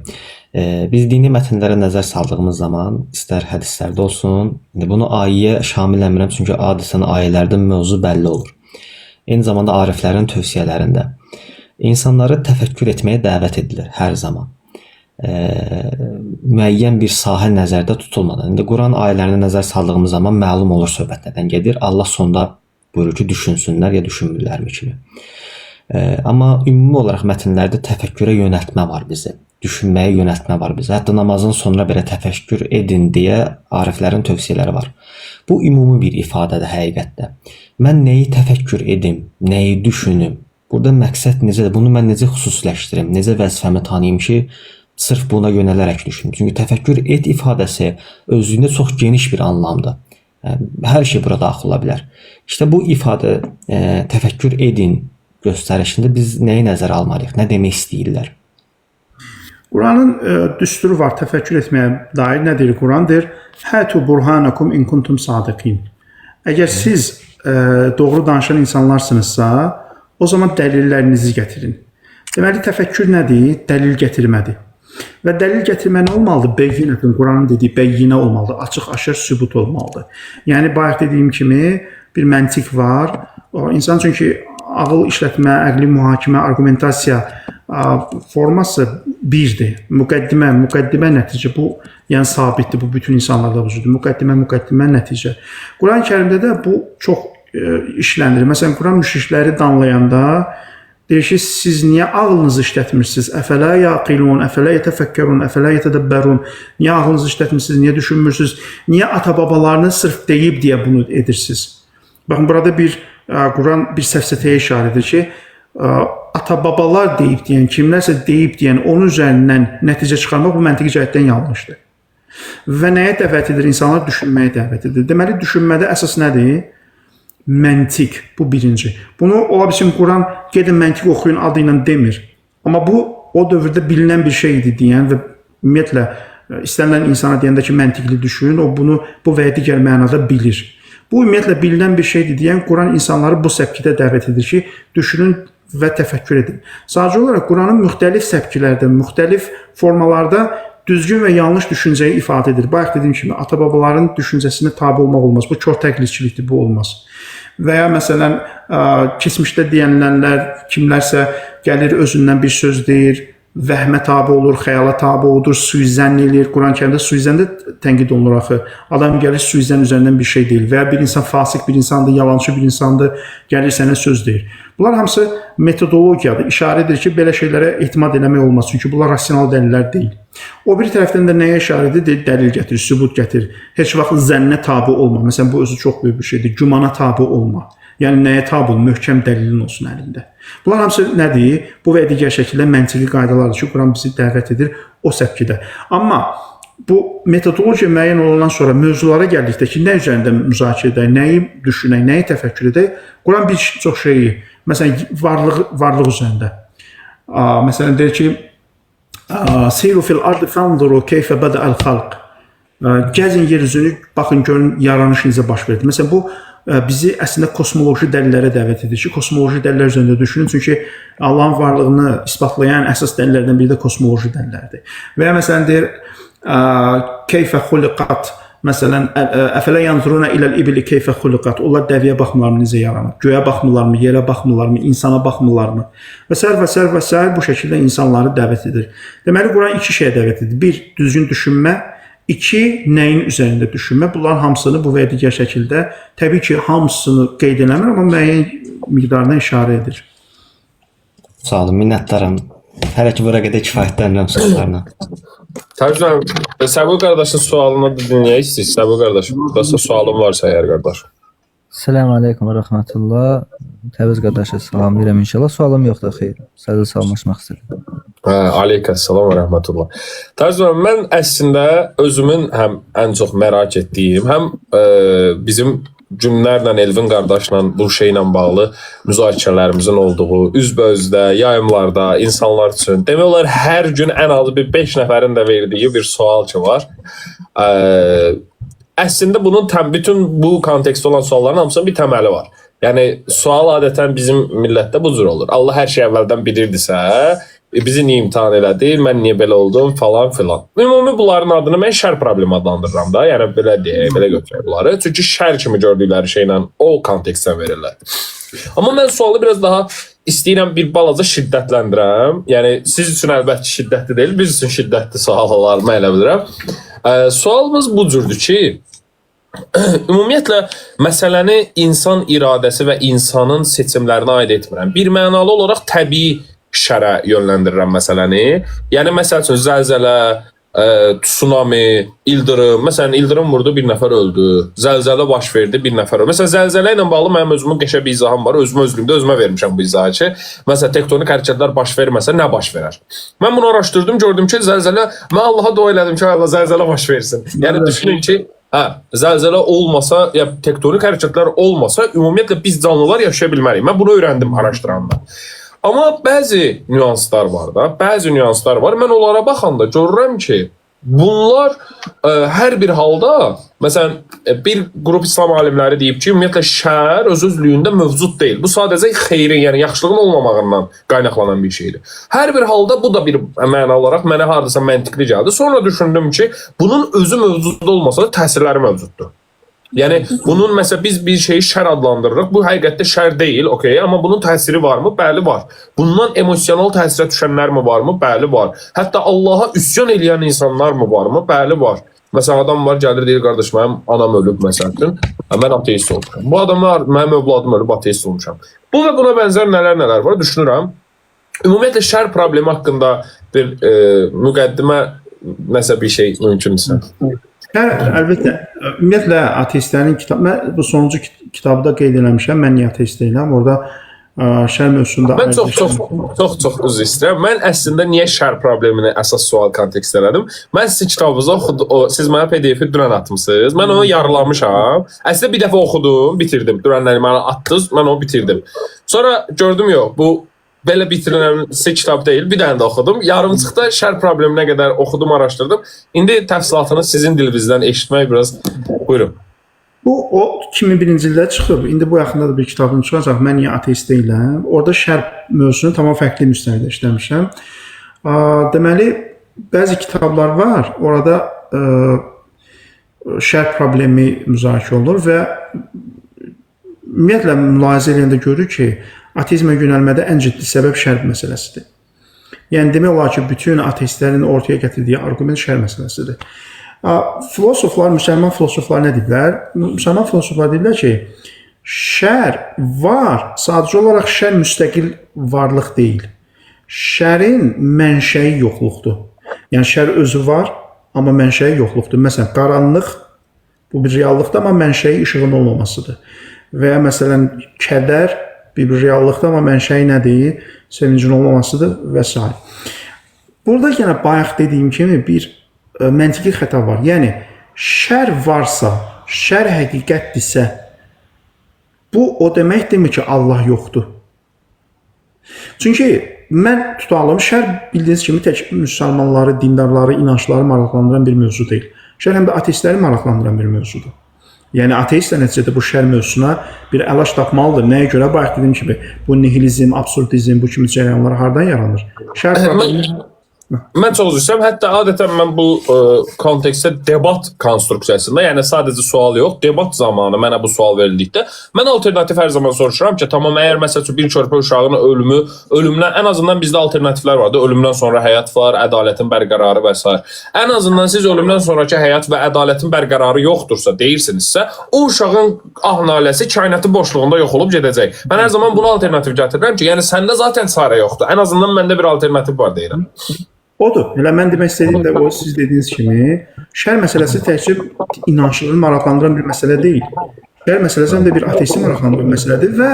[SPEAKER 3] Biz dini mətnlərə nəzər saldığımız zaman, istər hədislərdə olsun, bunu ayə şamil emirəm, çünki adətən ayələrdə mövzu bəlli olur. Eyni zamanda ariflərin tövsiyələrində insanları təfəkkür etməyə dəvət edilir hər zaman. Müəyyən bir sahə nəzərdə tutulmadan. İndi Quran ayələrinə nəzər saldığımız zaman məlum olur söhbət nədən gedir. Allah sonda buyurur ki, düşünsünlər ya düşünmürlərmi kimi. Amma ümumi olaraq mətnlərdə təfəkkürə yönəltmə var bizi. Düşünməyə yönəltmə var bizə. Hətta namazın sonra belə təfəkkür edin deyə ariflərin tövsiyələri var. Bu ümumi bir ifadədir həqiqətdə. Mən nəyi təfəkkür edim, nəyi düşünüm? Burada məqsəd necədir? Bunu mən necə xüsusiləşdirim? Necə vəzifəmi tanıyım ki, sırf buna yönələrək düşünüm? Çünki təfəkkür et ifadəsi özlüyündə çox geniş bir anlamdır. Hər şey burada daxil ola bilər. İşte bu ifadə təfəkkür edin göstərişində biz nəyi nəzərə almalıyıq? Nə demək istəyirlər?
[SPEAKER 1] Quranın düsturu var, təfəkkür etməyə dair. Nə deyir Quran? Deyir, Hətu burhanakum in kuntum sadiqin. Əgər siz doğru danışan insanlarsınızsa, o zaman dəlillərinizi gətirin. Deməli, təfəkkür nədir? Dəlil gətirmədir. Və dəlil gətirmə nə olmalıdır? Beyyinətun, Quranın dediyi beyyinə olmalıdır. Açıq-aşır sübut olmalıdır. Yəni, bayaq dediyim kimi bir məntiq var. İnsan çünki ağıl işlətmə, əqli mühakimə, argumentasiya forması birdir. Müqəddimə nəticə. Bu, yəni sabitdir. Bu, bütün insanlarda vücuddur. Müqəddimə nəticə. Quran-ı Kərimdə də bu çox işləndirir. Məsələn, Quran müşrikləri danlayanda deyir ki, siz niyə ağlınızı işlətmirsiniz? Əfələ yaqilun, əfələ yetəfəkkərun, əfələ yetədəbbərun. Niyə ağlınızı işlətmirsiniz? Niyə düşünmürsünüz? Niyə ata-babalarınız sırf deyib deyə bunu edirsiniz? Baxın, burada Quran bir səfsətəyə işarə edir ki, ata-babalar deyib deyən, kimlərsə deyib deyən, onun üzərindən nəticə çıxarmaq bu məntiqi cəhətdən yanlışdır. Və nəyə dəvət edir? İnsanlar düşünməyə dəvət edir. Deməli, düşünmədə əsas nədir? Məntiq. Bu birinci. Bunu ola bilsin Quran gedin məntiq oxuyun adı ilə demir. Amma bu o dövrdə bilinən bir şey idi deyən və ümumiyyətlə istənilən insana deyəndə ki, məntiqli düşün, o bunu bu və ya digər mənada bilir. Bu ümumiyyətlə bilinən bir şeydir deyən Quran insanları bu səpkidə dəvət edir ki, düşünün və təfəkkür edin. Sadəcə olaraq Quranın müxtəlif səpkilərdə, müxtəlif formalarda düzgün və yanlış düşüncəyi ifadə edir. Bayaq dediyim kimi, ata-babaların düşüncəsinə tabi olmaq olmaz. Bu kör təqlidçilikdir, bu olmaz. Və ya məsələn, keçmişdə deyənlər, kimlərsə gəlir özündən bir söz deyir, vəhmə tabi olur, xəyala tabi olur, suizən eləyir. Quran-Kərimdə suizən də tənqid olunur axı. Adam gəlir suizən üzərindən bir şey deyil və ya bir insan fasik bir insandır, yalancı bir insandır, gəlir sənə söz deyir. Bunlar hamısı metodologiyadır. İşarə edir ki, belə şeylərə etimad eləmək olmaz. Çünki bunlar rasional dəlillər deyil. O bir tərəfdən də nəyə işarə edir? Dəlil gətir, sübut gətir. Heç vaxt zənnə tabi olma. Məsələn, bu özü çox böyük bir şeydir. Gümana tabi olma. Yəni nəyə tabi ol? Möhkəm dəlilin olsun əlində. Bunlar hamısı nədir? Bu və digər şəkildə məntiqi qaydalardır ki, Quran bizi dəvət edir o səpkidə. Amma bu metodologiya müəyyən olandan sonra mövzulara gəldikdə ki, nə üzərində müzakirə edək, nəyi düşünək, nəyi təfəkkür edək, Quran bir çox şeyi, məsələn, varlıq üzərində. Məsələn, deyir ki, Seyru fil ardı fanzuru keyfə bədəəl xalq. Gəzin yer üzünü, baxın, görün, yaranış necə baş verdi. Məsələn, bu bizi əslində kosmoloji dəlillərə dəvət edir ki, kosmoloji dəlillər üzərində düşünün, çünki Allahın varlığını isbatlayan əsas dəlillərdən biri də kosmoloji dəlillərdir. Və ya məsələn deyir, keyfə xuliqat, məsələn, əfələ yanzuruna iləl ibli keyfə xuliqat, onlar dəviyə baxmırlarmı, necə yaranır, göyə baxmırlarmı, yerə baxmırlarmı, insana baxmırlarmı və s. bu şəkildə insanları dəvət edir. Deməli, Quran iki şeyə dəvət edir. Bir, düzgün düşünmə, İki, nəyin üzərində düşünmə. Bunların hamısını bu və ya digər şəkildə, təbii ki, hamısını qeyd eləmir, amma müəyyən miqdarına işarə edir.
[SPEAKER 3] Sağ olun, minnətdaram. Hələ ki, bura qədər kifayətlənirəm suallarla.
[SPEAKER 2] Tərcüman, Səbu qardaşın sualını da dinləyək istəyik. Səbu qardaş, burası sualın varsa əgər qardaş.
[SPEAKER 5] Selamun Aleyküm və Rəhmətullah. Təbriz qardaşa salamlayıram inşallah. Sualım yoxdur, xeyr. Sadəcə salamlaşmaq istədim.
[SPEAKER 2] Aleykəssalam və rəhmətullah. Tərcüman, mən əslində özümün həm ən çox mərak etdiyim, həm bizim günlərlə Elvin qardaşla bu şeylə bağlı müzakirələrimizin olduğu, üzbözdə, yayımlarda, insanlar üçün, demək olar hər gün ən azı bir 5 nəfərin də verdiyi bir sual ki var. Əslində bunun bütün bu kontekstdə olan sualların hamısının bir təməli var. Yəni sual adətən bizim millətdə bu cür olur. Allah hər şey əvvəldən bilirdisə, bizi niyə imtahan elədi, mən niyə belə oldum falan filan. Ümumi bunların adını mən şər problemi adlandırıram da. Yəni belə deyək, belə götürək bunları. Çünki şər kimi gördükləri şeylə o kontekstdən verirlər. Amma mən sualı biraz daha istəyirəm bir balaca şiddətləndirəm. Yəni siz üçün əlbəttə şiddətli deyil, biz üçün şiddətli suallarımı elə bilirəm. Sualımız bu cürdür ki, ümumiyyətlə məsələni insan iradəsi və insanın seçimlərinə aid etmirəm. Bir mənalı olaraq təbii şərə yönləndirirəm məsələni. Yəni məsəl üçün zəlzələ, tsunami, ildırım. Məsələn, ildırım vurdu, bir nəfər öldü. Zəlzələ baş verdi, bir nəfər öldü. Məsələn, zəlzələ ilə bağlı mənim özümün qəşəng bir izahım var. Özümdə özümə vermişəm bu izahı ki, məsələn, tektonik hərəkətlər baş verməsə nə baş verər? Mən bunu araşdırdım, gördüm ki, zəlzələ, mən Allaha dua elədim ki, Allah zəlzələ baş versin. Yəni düşünün ki, zəlzələ olmasa, ya tektonik hərəkətlər olmasa, ümumiyyətlə biz canlılar yaşaya bilmərik. Mən bunu öyrəndim araşdıranda. Amma bəzi nüanslar var da, Mən onlara baxanda görürəm ki, bunlar hər bir halda, məsələn, bir qrup İslam alimləri deyib ki, ümumiyyətlə şər öz-özlüyündə mövcud deyil. Bu sadəcə xeyrin, yəni yaxşılığın olmamağından qaynaqlanan bir şeydir. Hər bir halda bu da bir məna olaraq mənə hardasa məntiqli gəldi. Sonra düşündüm ki, bunun özü mövcud olmasa da təsirləri mövcuddur. Yəni bunun məsələn biz bir şeyi şər adlandırırıq. Bu həqiqətdə şər deyil, okey, amma bunun təsiri varmı? Bəli, var. Bundan emosional təsirə düşənlər mi varmı? Bəli, var. Hətta Allaha üsyan edən insanlar mı varmı? Bəli, var. Məsələn, adam var, gəlir deyir, qardaş, mənim anam ölüb məsəl üçün, mən ateist olmuşam. Bu adamlar, mənim övladım ölüb, ateist olmuşam. Bu və buna bənzər nələr var, düşünürəm. Ümumiyyətlə şər problemi haqqında bir müqəddimə nəsə bir şey mümkünsə.
[SPEAKER 1] Əlbəttə, ümumiyyətlə ateistlərin kitabı, mən bu sonuncu kitabda qeyd eləmişəm, mən niyə ateist deyiləm, orada şər mövzusunda...
[SPEAKER 2] Mən çox üzr istəyirəm. Mən əslində niyə şər problemini əsas sual kontekst elədim? Mən sizin kitabınızı oxudum, siz mənə PDF-i dünən atmışsınız, mən onu yarılamışam. Əslində bir dəfə oxudum, bitirdim. Dünənləri mənə atdınız, mən onu bitirdim. Sonra gördüm, yox, bu belə bitirilən kitab deyil, bir dənə də oxudum. Yarımçıqda şər probleminə qədər oxudum, araşdırdım. İndi təfsilatını sizin dilinizdən eşitmək biraz, buyurun.
[SPEAKER 1] Bu, o 2001-ci ildə çıxıb, indi bu yaxında da bir kitabım çıxacaq, mən niyə ateist deyiləm. Orada şər mövzusunu tamam fərqli müstəvidə işləmişəm. Deməli, bəzi kitablar var, orada şər problemi müzakirə olunur və ümumiyyətlə mülahizə edəndə görür ki, ateizmə yönəlmədə ən ciddi səbəb şər məsələsidir. Yəni demək olar ki, bütün ateistlərin ortaya gətirdiyi arqument şər məsələsidir. Filosoflar, müsəlman filosoflar nə deyirlər? Müsəlman filosoflar deyirlər ki, şər var, sadəcə olaraq şər müstəqil varlıq deyil. Şərin mənşəyi yoxluqdur. Yəni şər özü var, amma mənşəyi yoxluqdur. Məsələn, qaranlıq bu bir reallıqdır, amma mənşəyi işığın olmamasıdır. Və ya məsələn, kədər bir reallıqdır, amma mənşəyi nədir? Sevincin olmamasıdır və s. Burada yenə bayaq dediyim kimi bir məntiqi xəta var. Yəni şər varsa, şər həqiqətdirsə, bu o demək demir ki, Allah yoxdur. Çünki mən tutalım, şər bildiyiniz kimi tək müsəlmanları, dindarları, inancları maraqlandıran bir mövzu deyil. Şər həm də ateistləri maraqlandıran bir mövzudur. Yəni ateist də nəticədə bu şər mövzusuna bir əlac tapmalıdır. Nəyə görə? Bayaq dediyim kimi, bu nihilizm, absurdizm, bu kimi cərəyanlar hardan yaranır? Şər problemi
[SPEAKER 2] Mən çox üzr istəyirəm. Hətta adətən mən bu kontekstdə debat konstruksiyasında, yəni sadəcə sual yox, debat zamanı mənə bu sual verildikdə mən alternativ hər zaman soruşuram ki, tamam, əgər məsəl üçün bir körpə uşağının ölümdən ən azından bizdə alternativlər vardı. Ölümdən sonra həyat var, ədalətin bərqərarı və s. Ən azından siz ölümdən sonraki həyat və ədalətin bərqərarı yoxdursa, deyirsinizsə, o uşağın naləsi kainatın boşluğunda yox olub gedəcək. Mən hər zaman bunu alternativ gətirirəm ki, yəni səndə zaten çarə yoxdur. Ən azından məndə bir alternativ var deyirəm.
[SPEAKER 1] Odur. Elə mən demək istədiyim də o, siz dediyiniz kimi, şər məsələsi təkcə inancları maraqlandıran bir məsələ deyil. Şər məsələsi həm də bir ateisti maraqlandıran bir məsələdir və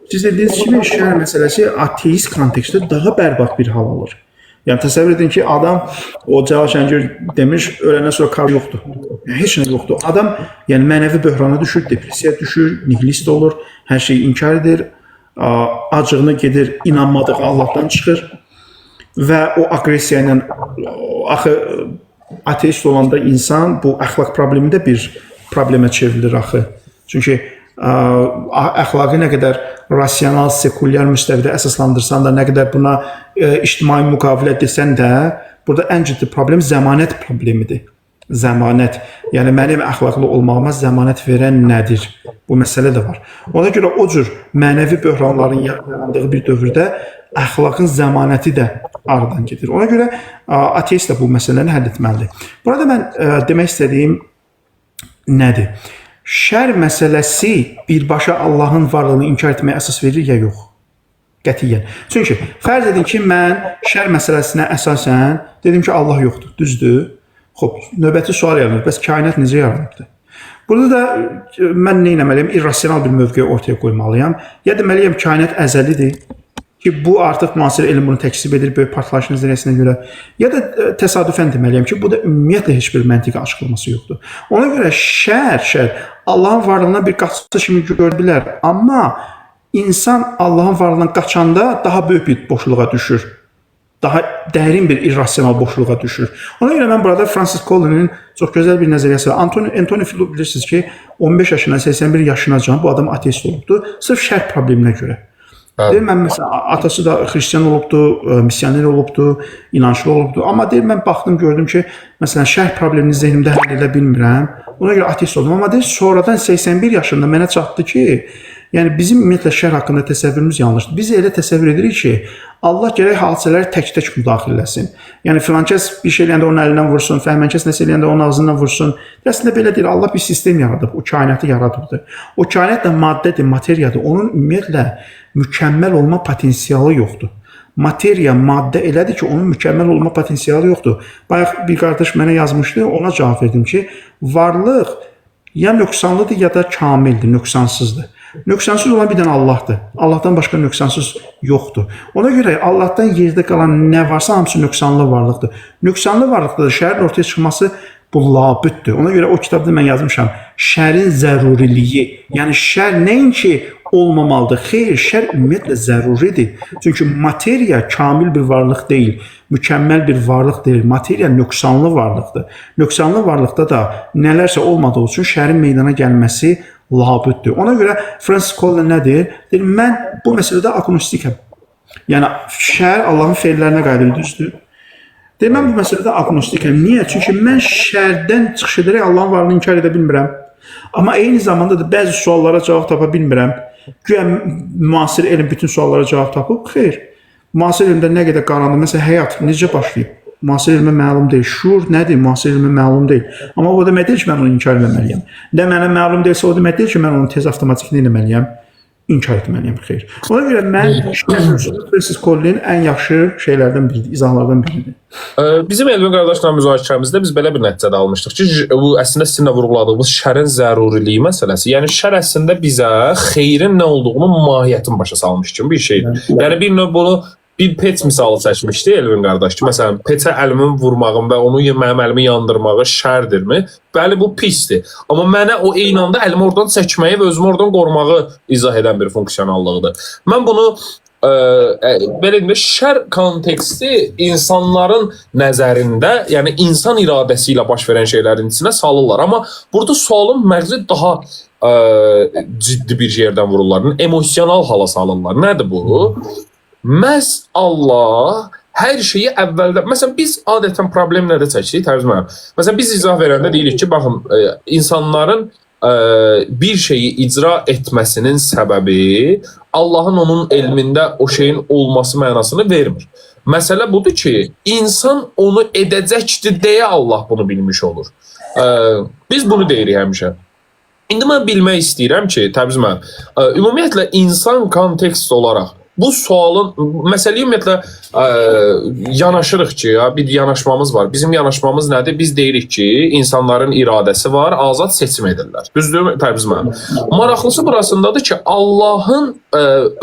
[SPEAKER 1] siz dediyiniz kimi şər məsələsi ateist kontekstdə daha bərbad bir hal alır. Yəni təsəvvür edin ki, adam o Cəlal Şəngör demiş, öləndən sonra kar yoxdur. Yəni, heç nə yoxdur. Adam yəni mənəvi böhrana düşür, depressiyaya düşür, nihilist olur, hər şeyi inkar edir, acığını gedir, inanmadığı Allahdan çıxır. Və o agresiya ilə axı ateist olanda insan bu əxlaq problemi də bir problemə çevrilir axı. Çünki əxlaqı nə qədər rasional, sekulyar müstəvidə əsaslandırsan da, nə qədər buna ictimai müqavilət desən də, burada ən ciddi problem zəmanət problemidir. Zəmanət. Yəni mənim əxlaqlı olmağıma zəmanət verən nədir? Bu məsələ də var. Ona görə o cür mənəvi böhranların yarandığı bir dövrdə əxlaqın zəmanəti də aradan gedir. Ona görə ateist də bu məsələni həll etməlidir. Burada mən demək istədiyim nədir? Şər məsələsi birbaşa Allahın varlığını inkar etməyə əsas verir ya yox? Qətiyyən. Çünki fərz edin ki, mən şər məsələsinə əsasən dedim ki, Allah yoxdur. Düzdür? Xoş, növbəti sual yaranır. Bəs kainat necə yaranıbdır? Burada da mən nə etməliyəm? İrrasional bir mövqe ortaya qoymalıyam. Ya deməliyəm kainat əzəlidir ki, bu artıq müasir elm bunu təksib edir böyük partlayış nəzəriyyəsinə görə. Ya da təsadüfən deməliyəm ki, bu da ümumiyyətlə heç bir məntiqi açıqlaması yoxdur. Ona görə şər Allahın varlığına bir qaçış kimi görə bilər. Amma insan Allahın varlığından qaçanda daha böyük bir boşluğa düşür. Daha dərin bir irrasional boşluğa düşür. Ona görə mən burada Francis Collin'in çox gözəl bir nəzəriyyəsi var. Anthony Flew bilirsiniz ki, 15 yaşına, 81 yaşına bu adam ateist olubdu. Sırf şər probleminə görə. Deyir, mən məsələn, atası da xristiyan olubdu, misyoner olubdu, inanclı olubdu. Amma deyir, mən baxdım, gördüm ki, məsələn, şər problemini zehnimdə həll edə bilmirəm. Ona görə ateist oldum. Amma deyir, sonradan 81 yaşında mənə çatdı ki, yəni bizim ümumiyyətlə şər haqqında təsəvvürümüz yanlışdır. Biz elə təsəvvür edirik ki, Allah gərək hadisələri tək-tək müdaxiləsin. Yəni filankəs bir şey eləyəndə onun əlindən vursun, fəhmənkəs nəsə eləyəndə onun ağzından vursun. Əslində belə deyil. Allah bir sistem yaradıb, o kainatı yaradıbdı. O kainat da maddədir, materiyadır. Onun ümumiyyətlə mükəmməl olma potensialı yoxdur. Materiya, maddə elədir ki, onun mükəmməl olma potensialı yoxdur. Bayaq bir qardaş mənə yazmışdı, ona cavab verdim ki, varlıq ya nöqsanlıdır ya da kamildir, nöqsansızdır. Nöqsansız olan bir dənə Allahdır. Allahdan başqa nöqsansız yoxdur. Ona görə Allahdan yerdə qalan nə varsa hamısı nöqsanlı varlıqdır. Nöqsanlı varlıqda da şərin ortaya çıxması bu labüddür. Ona görə o kitabda mən yazmışam. Şərin zəruriliyi. Yəni şər nəinki olmamalıdır. Xeyr, şər ümumiyyətlə zəruridir. Çünki materiya kamil bir varlıq deyil. Mükəmməl bir varlıq deyil. Materiya nöqsanlı varlıqdır. Nöqsanlı varlıqda da nələrsə olmadığı üçün şərin meydana gəlməsi labüddür. Ona görə Francis Collin nə deyir? Deyir, mən bu məsələdə agnostikəm. Yəni şər Allahın feillərinə qayıdır, düzdür? Deyir, mən bu məsələdə agnostikəm. Niyə? Çünki mən şərdən çıxış edərək Allahın varlığını inkar edə bilmirəm. Amma eyni zamanda da bəzi suallara cavab tapa bilmirəm. Güya müasir elm bütün suallara cavab tapıb. Xeyr. Müasir elmdə nə qədər qaranlıq, məsələn, həyat necə başlayıb? Müasir elmə məlum deyil. Şuur nədir? Müasir elmə məlum deyil. Amma o demək deyil ki, mən onu inkar etməliyəm. Nə mənə məlum deyilsə, o demək deyil ki, mən onu tez avtomatik etməliyəm, inkar etməliyəm. Xeyr. Ona görə mən Francis Collin ən yaxşı şeylərdən biridir, izahlardan biridir.
[SPEAKER 2] Bizim elmi qardaşla müzakirəmizdə biz belə bir nəticədə almışdıq ki, bu əslində sizinlə vurğuladığımız şərin zəruriliyi məsələsi. Yəni şər əslində bizə xeyrin nə olduğunu mahiyyətini başa salmış kimi bir şeydir. Yəni bir növ bunu bir pet misalı çəkmişdi Elvin qardaş ki, məsələn, petə əlimin vurmağım və onu mənim əlimi yandırmağı şərdirmi? Bəli, bu pisdir. Amma mənə o eyni anda əlimi oradan çəkməyi və özümü oradan qorumağı izah edən bir funksionallıqdır. Mən bunu belə deyim, şər konteksti insanların nəzərində, yəni insan iradəsi ilə baş verən şeylərin içinə salırlar. Amma burada sualın məğzi daha ciddi bir yerdən vururlar, emosional hala salırlar. Nədir bu? Məhz Allah hər şeyi əvvəldən... Məsələn, biz adətən problem nədə çəkirik? Təbriz müəllim. Məsələn, biz izah verəndə deyirik ki, baxın, insanların bir şeyi icra etməsinin səbəbi Allahın onun elmində o şeyin olması mənasını vermir. Məsələ budur ki, insan onu edəcəkdir deyə Allah bunu bilmiş olur. Biz bunu deyirik həmişə. İndi mən bilmək istəyirəm ki, Təbriz müəllim, ümumiyyətlə insan kontekst olaraq bu sualın, məsələyə ümumiyyətlə yanaşırıq ki, bir yanaşmamız var. Bizim yanaşmamız nədir? Biz deyirik ki, insanların iradəsi var, azad seçim edirlər. Düzdür, Təbriz müəllim? Maraqlısı burasındadır ki, Allahın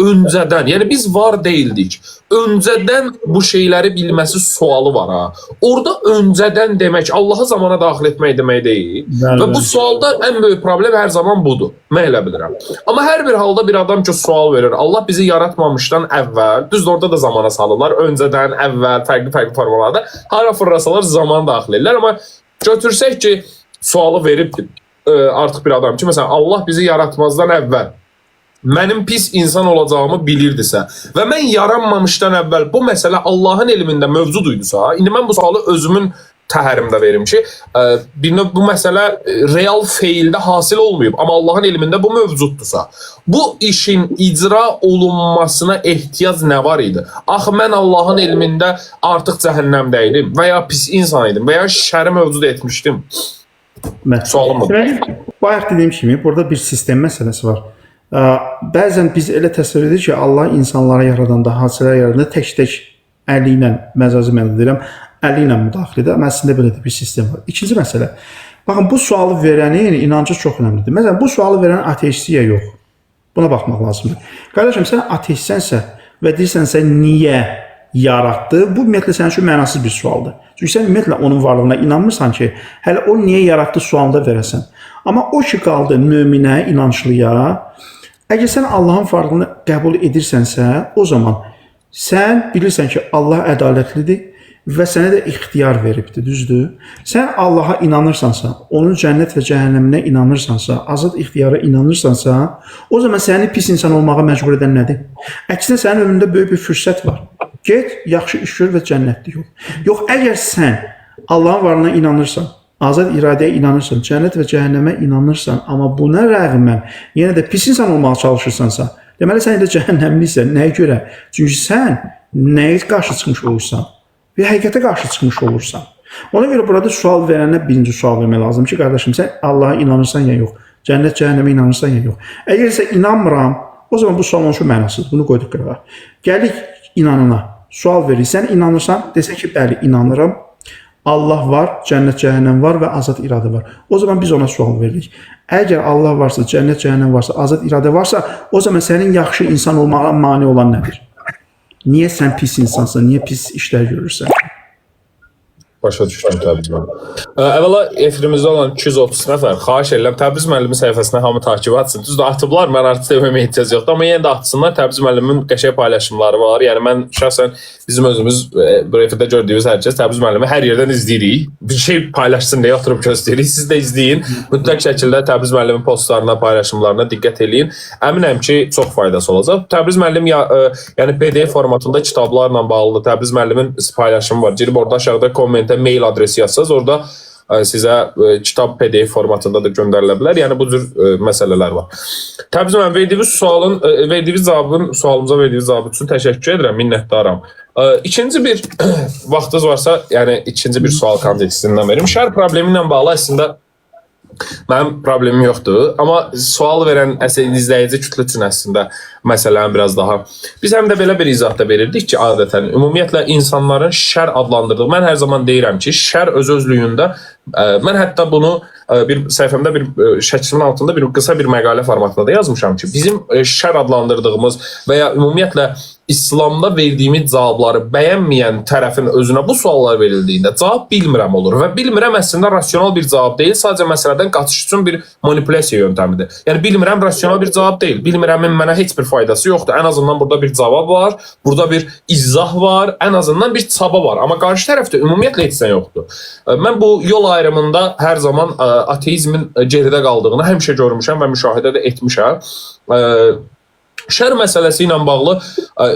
[SPEAKER 2] öncədən, yəni biz var deyildik, öncədən bu şeyləri bilməsi sualı var ha. Orada öncədən demək, Allahı zamana daxil etmək demək deyil. Və bu sualda ən böyük problem hər zaman budur. Mən elə bilirəm. Amma hər bir halda bir adam ki, sual verir. Allah bizi yaratmamışdan əvvəl, düzdür, orada da zamana salırlar. Öncədən, əvvəl, fərqli formalarda hara fırlasalar zaman daxil edirlər. Amma götürsək ki, sualı verib artıq bir adam ki, məsələn, Allah bizi yaratmazdan əvvəl mənim pis insan olacağımı bilirdisə və mən yaranmamışdan əvvəl bu məsələ Allahın elmində mövcuduydusa, indi mən bu sualı özümün təhərimdə verim ki, bu məsələ real feildə hasil olmayıb, amma Allahın elmində bu mövcuddursa, bu işin icra olunmasına ehtiyac nə var idi? Axı mən Allahın elmində artıq cəhənnəmdə idim və ya pis insan idim və ya şəri mövcud etmişdim. Sualım bu.
[SPEAKER 1] Bayaq dediyim kimi, burada bir sistem məsələsi var. Bəzən biz elə təsəvvür edirik ki, Allah insanlara yaradanda, hadisələr yaradanda tək-tək əli ilə, məcazi mənada deyirəm, əli ilə müdaxilə edir. Amma əslində belə bir sistem var. İkinci məsələ, baxın, bu sualı verənin inancı çox önəmlidir. Məsələn, bu sualı verən ateistliyə yox. Buna baxmaq lazımdır. Qardaşım, sən ateistsənsə və deyirsənsə niyə yaratdı, bu ümumiyyətlə sənin üçün mənasız bir sualdır. Çünki sən ümumiyyətlə onun varlığına inanmırsan ki, hələ o niyə yaratdı sualında verəsən. Amma o ki qaldı möminə, inanclıya, əgər sən Allahın varlığını qəbul edirsənsə, o zaman sən bilirsən ki, Allah ədalətlidir və sənə də ixtiyar veribdir, düzdür? Sən Allaha inanırsansa, onun cənnət və cəhənnəminə inanırsansa, azad ixtiyara inanırsansa, o zaman səni pis insan olmağa məcbur edən nədir? Əksinə sənin önündə böyük bir fürsət var. Get, yaxşı iş gör və cənnətli ol. Yox, əgər sən Allahın varlığına inanırsan, azad iradəyə inanırsan, cənnət və cəhənnəmə inanırsan, amma buna rəğmən yenə də pis insan olmağa çalışırsansa, deməli sən də cəhənnəmlisən. Nəyə görə? Çünki sən nəyə qarşı çıxmış olursan və həqiqətə qarşı çıxmış olursan. Ona görə burada sual verənə birinci sual vermək lazım ki, qardaşım, sən Allaha inanırsan ya yox, cənnət cəhənnəmə inanırsan ya yox. Əgər isə inanmıram, o zaman bu sualın üçün mənasız. Bunu qoyduq qırağa. Gəlik inanına. Sual verir. Sən inanırsan, desən ki, bəli, inanıram. Allah var, cənnət, cəhənnəm var və azad iradə var. O zaman biz ona sual veririk. Əgər Allah varsa, cənnət, cəhənnəm varsa, azad iradə varsa, o zaman sənin yaxşı insan olmağa mane olan nədir? Niyə sən pis insansan? Niyə pis işlər görürsən?
[SPEAKER 2] Başa düşdüm, Təbriz müəllim. Əvvəla efirimizdə olan 230 nəfər xahiş edirəm, Təbriz müəllimin səhifəsinə hamı takib atsın. Düzdür, atıblar, mən artıq deməyə ehtiyac yoxdur, amma yenə də atsınlar. Təbriz müəllimin qəşəng paylaşımları var. Yəni mən şəxsən bizim özümüz bu efirdə gördüyünüz hər kəs Təbriz müəllimi hər yerdən izləyirik. Bir şey paylaşsın deyə oturub gözləyirik. Siz də izləyin. Mütləq şəkildə Təbriz müəllimin postlarına, paylaşımlarına diqqət eləyin. Əminəm ki, çox faydası olacaq. Təbriz müəllim yəni PDF formatında kitablarla bağlı Təbriz müəllimin paylaşımı var. Girib orada aşağıda kommentə mail adresi yazsaz, orada sizə kitab PDF formatında da göndərilə bilər. Yəni bu cür məsələlər var. Təbriz müəllim, verdiyiniz sualımıza verdiyiniz cavab üçün təşəkkür edirəm, minnətdaram. İkinci bir vaxtınız varsa, yəni ikinci bir sual kontekstindən verim. Şər problemi ilə bağlı əslində mənim problemim yoxdur, amma sual verən izləyici kütlə üçün əslində məsələni biraz daha. Biz həm də belə bir izahda verirdik ki, adətən ümumiyyətlə insanların şər adlandırdığı, mən hər zaman deyirəm ki, şər öz-özlüyündə Mən hətta bunu bir səhifəmdə bir şəklin altında bir qısa bir məqalə formatında da yazmışam ki, bizim şər adlandırdığımız və ya ümumiyyətlə İslamda verdiyimiz cavabları bəyənməyən tərəfin özünə bu suallar verildiyində cavab bilmirəm olur və bilmirəm əslində rasional bir cavab deyil, sadəcə məsələdən qaçış üçün bir manipulyasiya yöntəmidir. Yəni bilmirəm rasional bir cavab deyil, bilmirəmin mənə heç bir faydası yoxdur. Ən azından burada bir cavab var, burada bir izah var, ən azından bir çaba var. Amma qarşı tərəfdə ümumiyyətlə heç nə yoxdur. Mən bu yol ayrımında hər zaman ateizmin geridə qaldığını həmişə görmüşəm və müşahidə də etmişəm. Şər məsələsi ilə bağlı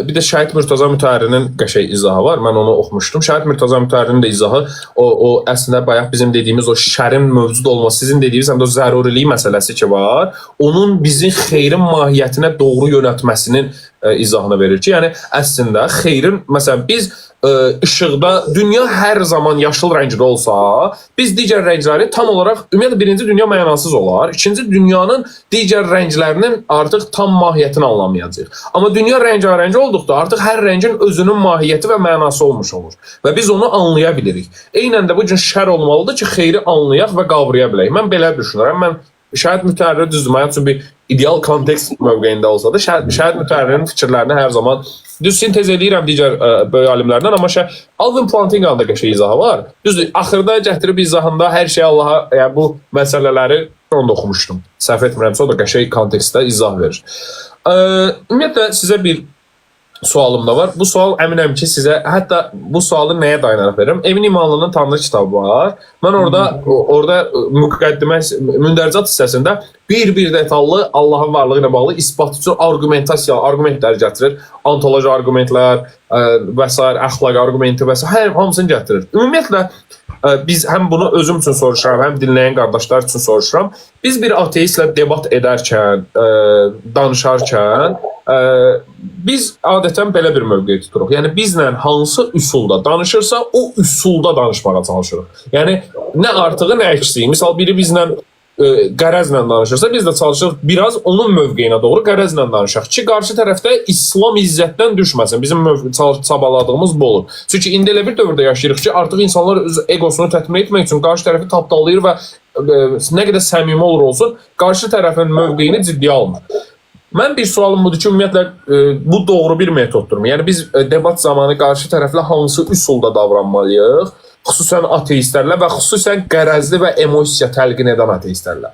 [SPEAKER 2] bir də Şəhid Mürtəza Mütəhhirinin qəşəng izahı var. Mən onu oxumuşdum. Şəhid Mürtəza Mütəhhirinin də izahı o əslində bayaq bizim dediyimiz o şərin mövcud olması, sizin dediyiniz həm də o zərurilik məsələsi ki var, onun bizi xeyrin mahiyyətinə doğru yönəltməsinin izahını verir ki, yəni əslində xeyrin, məsələn biz işıqda dünya hər zaman yaşıl rəngdə olsa, biz digər rəngləri tam olaraq ümumiyyətlə birinci dünya mənasız olar, ikinci dünyanın digər rənglərinin artıq tam mahiyyətini anlamayacağıq. Amma dünya rəngarəng olduqda artıq hər rəngin özünün mahiyyəti və mənası olmuş olur və biz onu anlaya bilirik. Eynən də bu gün şər olmalıdır ki, xeyri anlayaq və qavraya bilək. Mən belə düşünürəm. Mən Şəhid Mütəhhiri düzdür, mənim üçün bir ideal kontekst mövqeyində olsa da, Şəhid Mütəhhirinin fikirlərini hər zaman düz sintez edirəm digər böyük alimlərdən, amma Alvin Plantinganın da qəşəng izahı var. Düzdür, axırda gətirib izahında hər şey Allaha, yəni bu məsələləri onu da oxumuşdum. Səhv etmirəmsə, o da qəşəng kontekstdə izah verir. Ümumiyyətlə sizə bir sualım da var. Bu sual əminəm ki, sizə, hətta bu sualı nəyə dayanaraq verirəm? Emin İmanlının Tanrı kitabı var. Mən orada müqəddimə, mündərcat hissəsində bir detallı Allahın varlığı ilə bağlı isbat üçün argumentlər gətirir. Ontoloji argumentlər və s. əxlaq argumenti və s. hamısını gətirir. Ümumiyyətlə, biz həm bunu özüm üçün soruşuram, həm dinləyən qardaşlar üçün soruşuram. Biz bir ateistlə debat edərkən, danışarkən, biz adətən belə bir mövqe tuturuq. Yəni, bizlə hansı üsulda danışırsa, o üsulda danışmağa çalışırıq. Yəni, nə artığı, nə əksiyi. Misal, biri bizlə qərəzlə danışırsa, biz də çalışırıq biraz onun mövqeyinə doğru qərəzlə danışaq ki, qarşı tərəfdə İslam izzətdən düşməsin. Bizim çabaladığımız bu olur. Çünki indi elə bir dövrdə yaşayırıq ki, artıq insanlar öz egosunu təmin etmək üçün qarşı tərəfi tapdalayır və nə qədər səmimi olur olsun, qarşı tərəfin mövqeyini ciddiyə almır. Mən bir sualım budur ki, ümumiyyətlə bu doğru bir metoddur. Yəni biz debat zamanı qarşı tərəflə hansı üsulda davranmalıyıq? Xüsusən ateistlərlə və xüsusən qərəzli və emosiya təlqin edən ateistlərlə.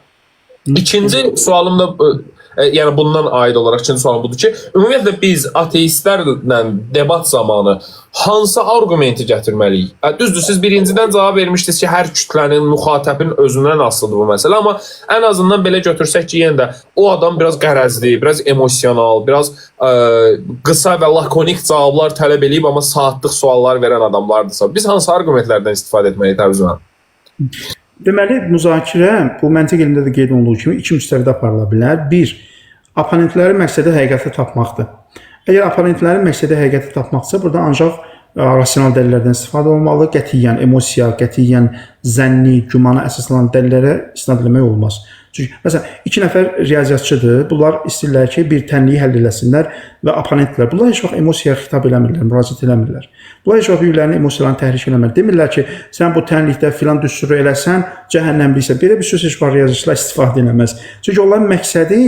[SPEAKER 2] İkinci sualım da, yəni bundan aid olaraq ikinci sualım budur ki, ümumiyyətlə biz ateistlərlə debat zamanı hansı argumenti gətirməliyik? Düzdür, siz birincidən cavab vermişdiniz ki, hər kütlənin, müxatəbin özündən asılıdır bu məsələ, amma ən azından belə götürsək ki, yenə də o adam biraz qərəzli, biraz emosional, biraz qısa və lakonik cavablar tələb edib, amma saatlıq suallar verən adamlardırsa, biz hansı argumentlərdən istifadə etməliyik Təbrizman?
[SPEAKER 1] Deməli, müzakirə bu məntiq elmdə də qeyd olunduğu kimi iki müstəvidə aparıla bilər. Bir, oponentlərin məqsədi həqiqəti tapmaqdır. Əgər oponentlərin məqsədi həqiqəti tapmaqdırsa, burada ancaq rasional dəlillərdən istifadə olmalı, qətiyyən emosiya, qətiyyən zənni, gümana əsaslanan dəlillərə istinad etmək olmaz. Çünki, məsələn, iki nəfər riyaziyyatçıdır, bunlar istəyirlər ki, bir tənliyi həll eləsinlər və oponentlər, bunlar heç vaxt emosiyaya xitab eləmirlər, müraciət eləmirlər. Bunlar heç vaxt bir-birlərinin emosiyalarını təhrik eləmirlər. Demirlər ki, sən bu tənlikdə filan düsturu eləsən, cəhənnəmliksə. Belə bir söz heç vaxt riyaziyyatçılar istifadə eləməz. Çünki onların məqsədi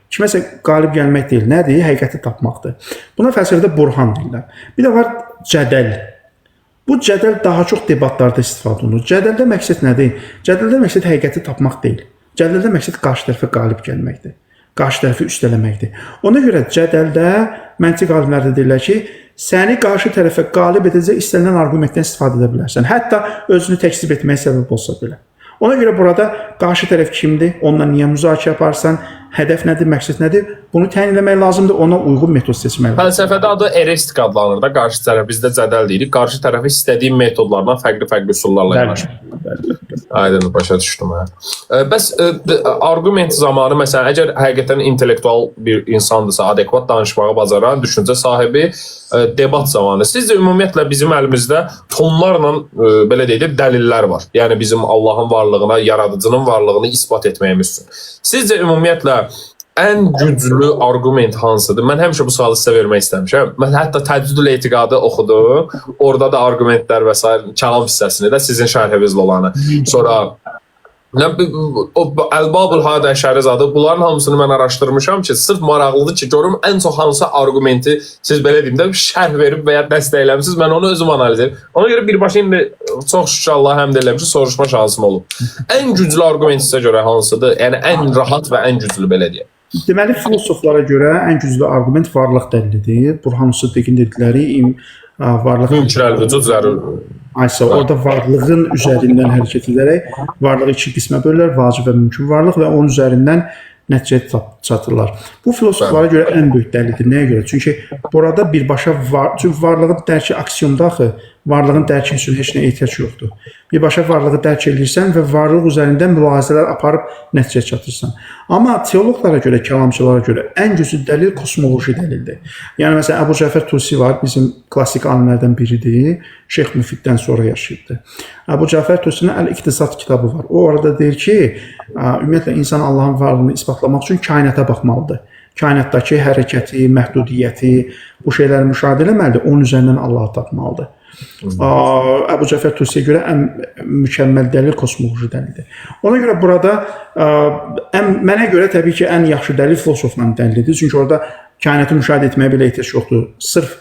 [SPEAKER 1] kiməsə qalib gəlmək deyil, nədir? Həqiqəti tapmaqdır. Buna fəlsəfədə burhan deyirlər. Bir də var cədəl. Bu cədəl daha çox debatlarda istifadə olunur. Cədəldə məqsəd nədir? Cədəldə məqsəd həqiqəti tapmaq deyil. Cədəldə məqsəd qarşı tərəfə qalib gəlməkdir. Qarşı tərəfi üstələməkdir. Ona görə cədəldə məntiq alimləri deyirlər ki, səni qarşı tərəfə qalib edəcək istənilən argumentdən istifadə edə bilərsən. Hətta özünü təkzib etməyə səbəb olsa belə. Ona görə burada qarşı tərəf kimdir? Onunla niyə müzakirə aparsan? Hədəf nədir? Məqsəd nədir? Bunu təyin etmək lazımdır. Ona uyğun metod seçmək lazımdır.
[SPEAKER 2] Fəlsəfədə adı erestik adlanır da, qarşı tərəf, bizdə cədəl deyirik. Qarşı tərəfi istədiyi metodlarla fərqli üsullarla yanaşır. Aydın, başa düşdüm. Bəs argument zamanı, məsələn, əgər həqiqətən intellektual bir insandırsa, adekvat danışmağı bacaran, düşüncə sahibi, debat zamanı, sizcə ümumiyyətlə bizim əlimizdə tonlarla, belə deyək, dəlillər var. Yəni bizim Allahın varlığına, yaradıcının varlığını isbat etməyimiz üçün. Sizcə ümumiyyətlə ən güclü arqument hansıdır? Mən həmişə bu sualı sizə vermək istəmişəm. Mən hətta Təcdüdül Etiqadı oxudum. Orada da arqumentlər və s. kəlam hissəsini də sizin şərhinizlə olanı. Sonra Əl-Babul Hadə Şərizadı, bunların hamısını mən araşdırmışam ki, sırf maraqlıdır ki, görüm ən çox hansı arqumenti siz belə deyim də şərh verib və ya dəstəkləmişsiniz, mən onu özüm analiz edim. Ona görə birbaşa indi çox şükür Allah həmd eləmiş ki, soruşma şansım olub. Ən güclü arqument sizə görə hansıdır? Yəni ən rahat və ən güclü belə deyək.
[SPEAKER 1] Deməli, filosoflara görə ən güclü arqument varlıq dəlilidir. Burhan Sıddiqin dedikləri varlıq
[SPEAKER 2] Mümkünəl vücud zərur.
[SPEAKER 1] Aysa orada varlığın üzərindən hərəkət edərək varlığı iki qismə bölürlər, vacib və mümkün varlıq və onun üzərindən nəticəyə çatırlar. Bu filosoflara görə ən böyük dəlildir. Nəyə görə? Çünki burada birbaşa çünki varlığın dərki aksiyomda axı, varlığın dərki üçün heç nə ehtiyac yoxdur. Birbaşa varlığı dərk edirsən və varlıq üzərindən mülahizələr aparıb nəticəyə çatırsan. Amma teoloqlara görə, kəlamçılara görə ən güclü dəlil kosmoloji dəlildir. Yəni məsələn Əbu Cəfər Tusi var, bizim klassik alimlərdən biridir. Şeyx Müfiddən sonra yaşayıbdı. Əbu Cəfər Tusinin Əl-İqtisad kitabı var. O orada deyir ki, ümumiyyətlə insan Allahın varlığını isbatlamaq üçün kainata baxmalıdır. Kainatdakı hərəkəti, məhdudiyyəti, bu şeyləri müşahidə etməlidir. Onun üzərindən Allahı tapmalıdır. Əbu Cəfər Tusiyə görə ən mükəmməl dəlil kosmoloji dəlildir. Ona görə burada mənə görə təbii ki, ən yaxşı dəlil filosofların dəlilidir. Çünki orada kainatı müşahidə etməyə belə ehtiyac yoxdur. Sırf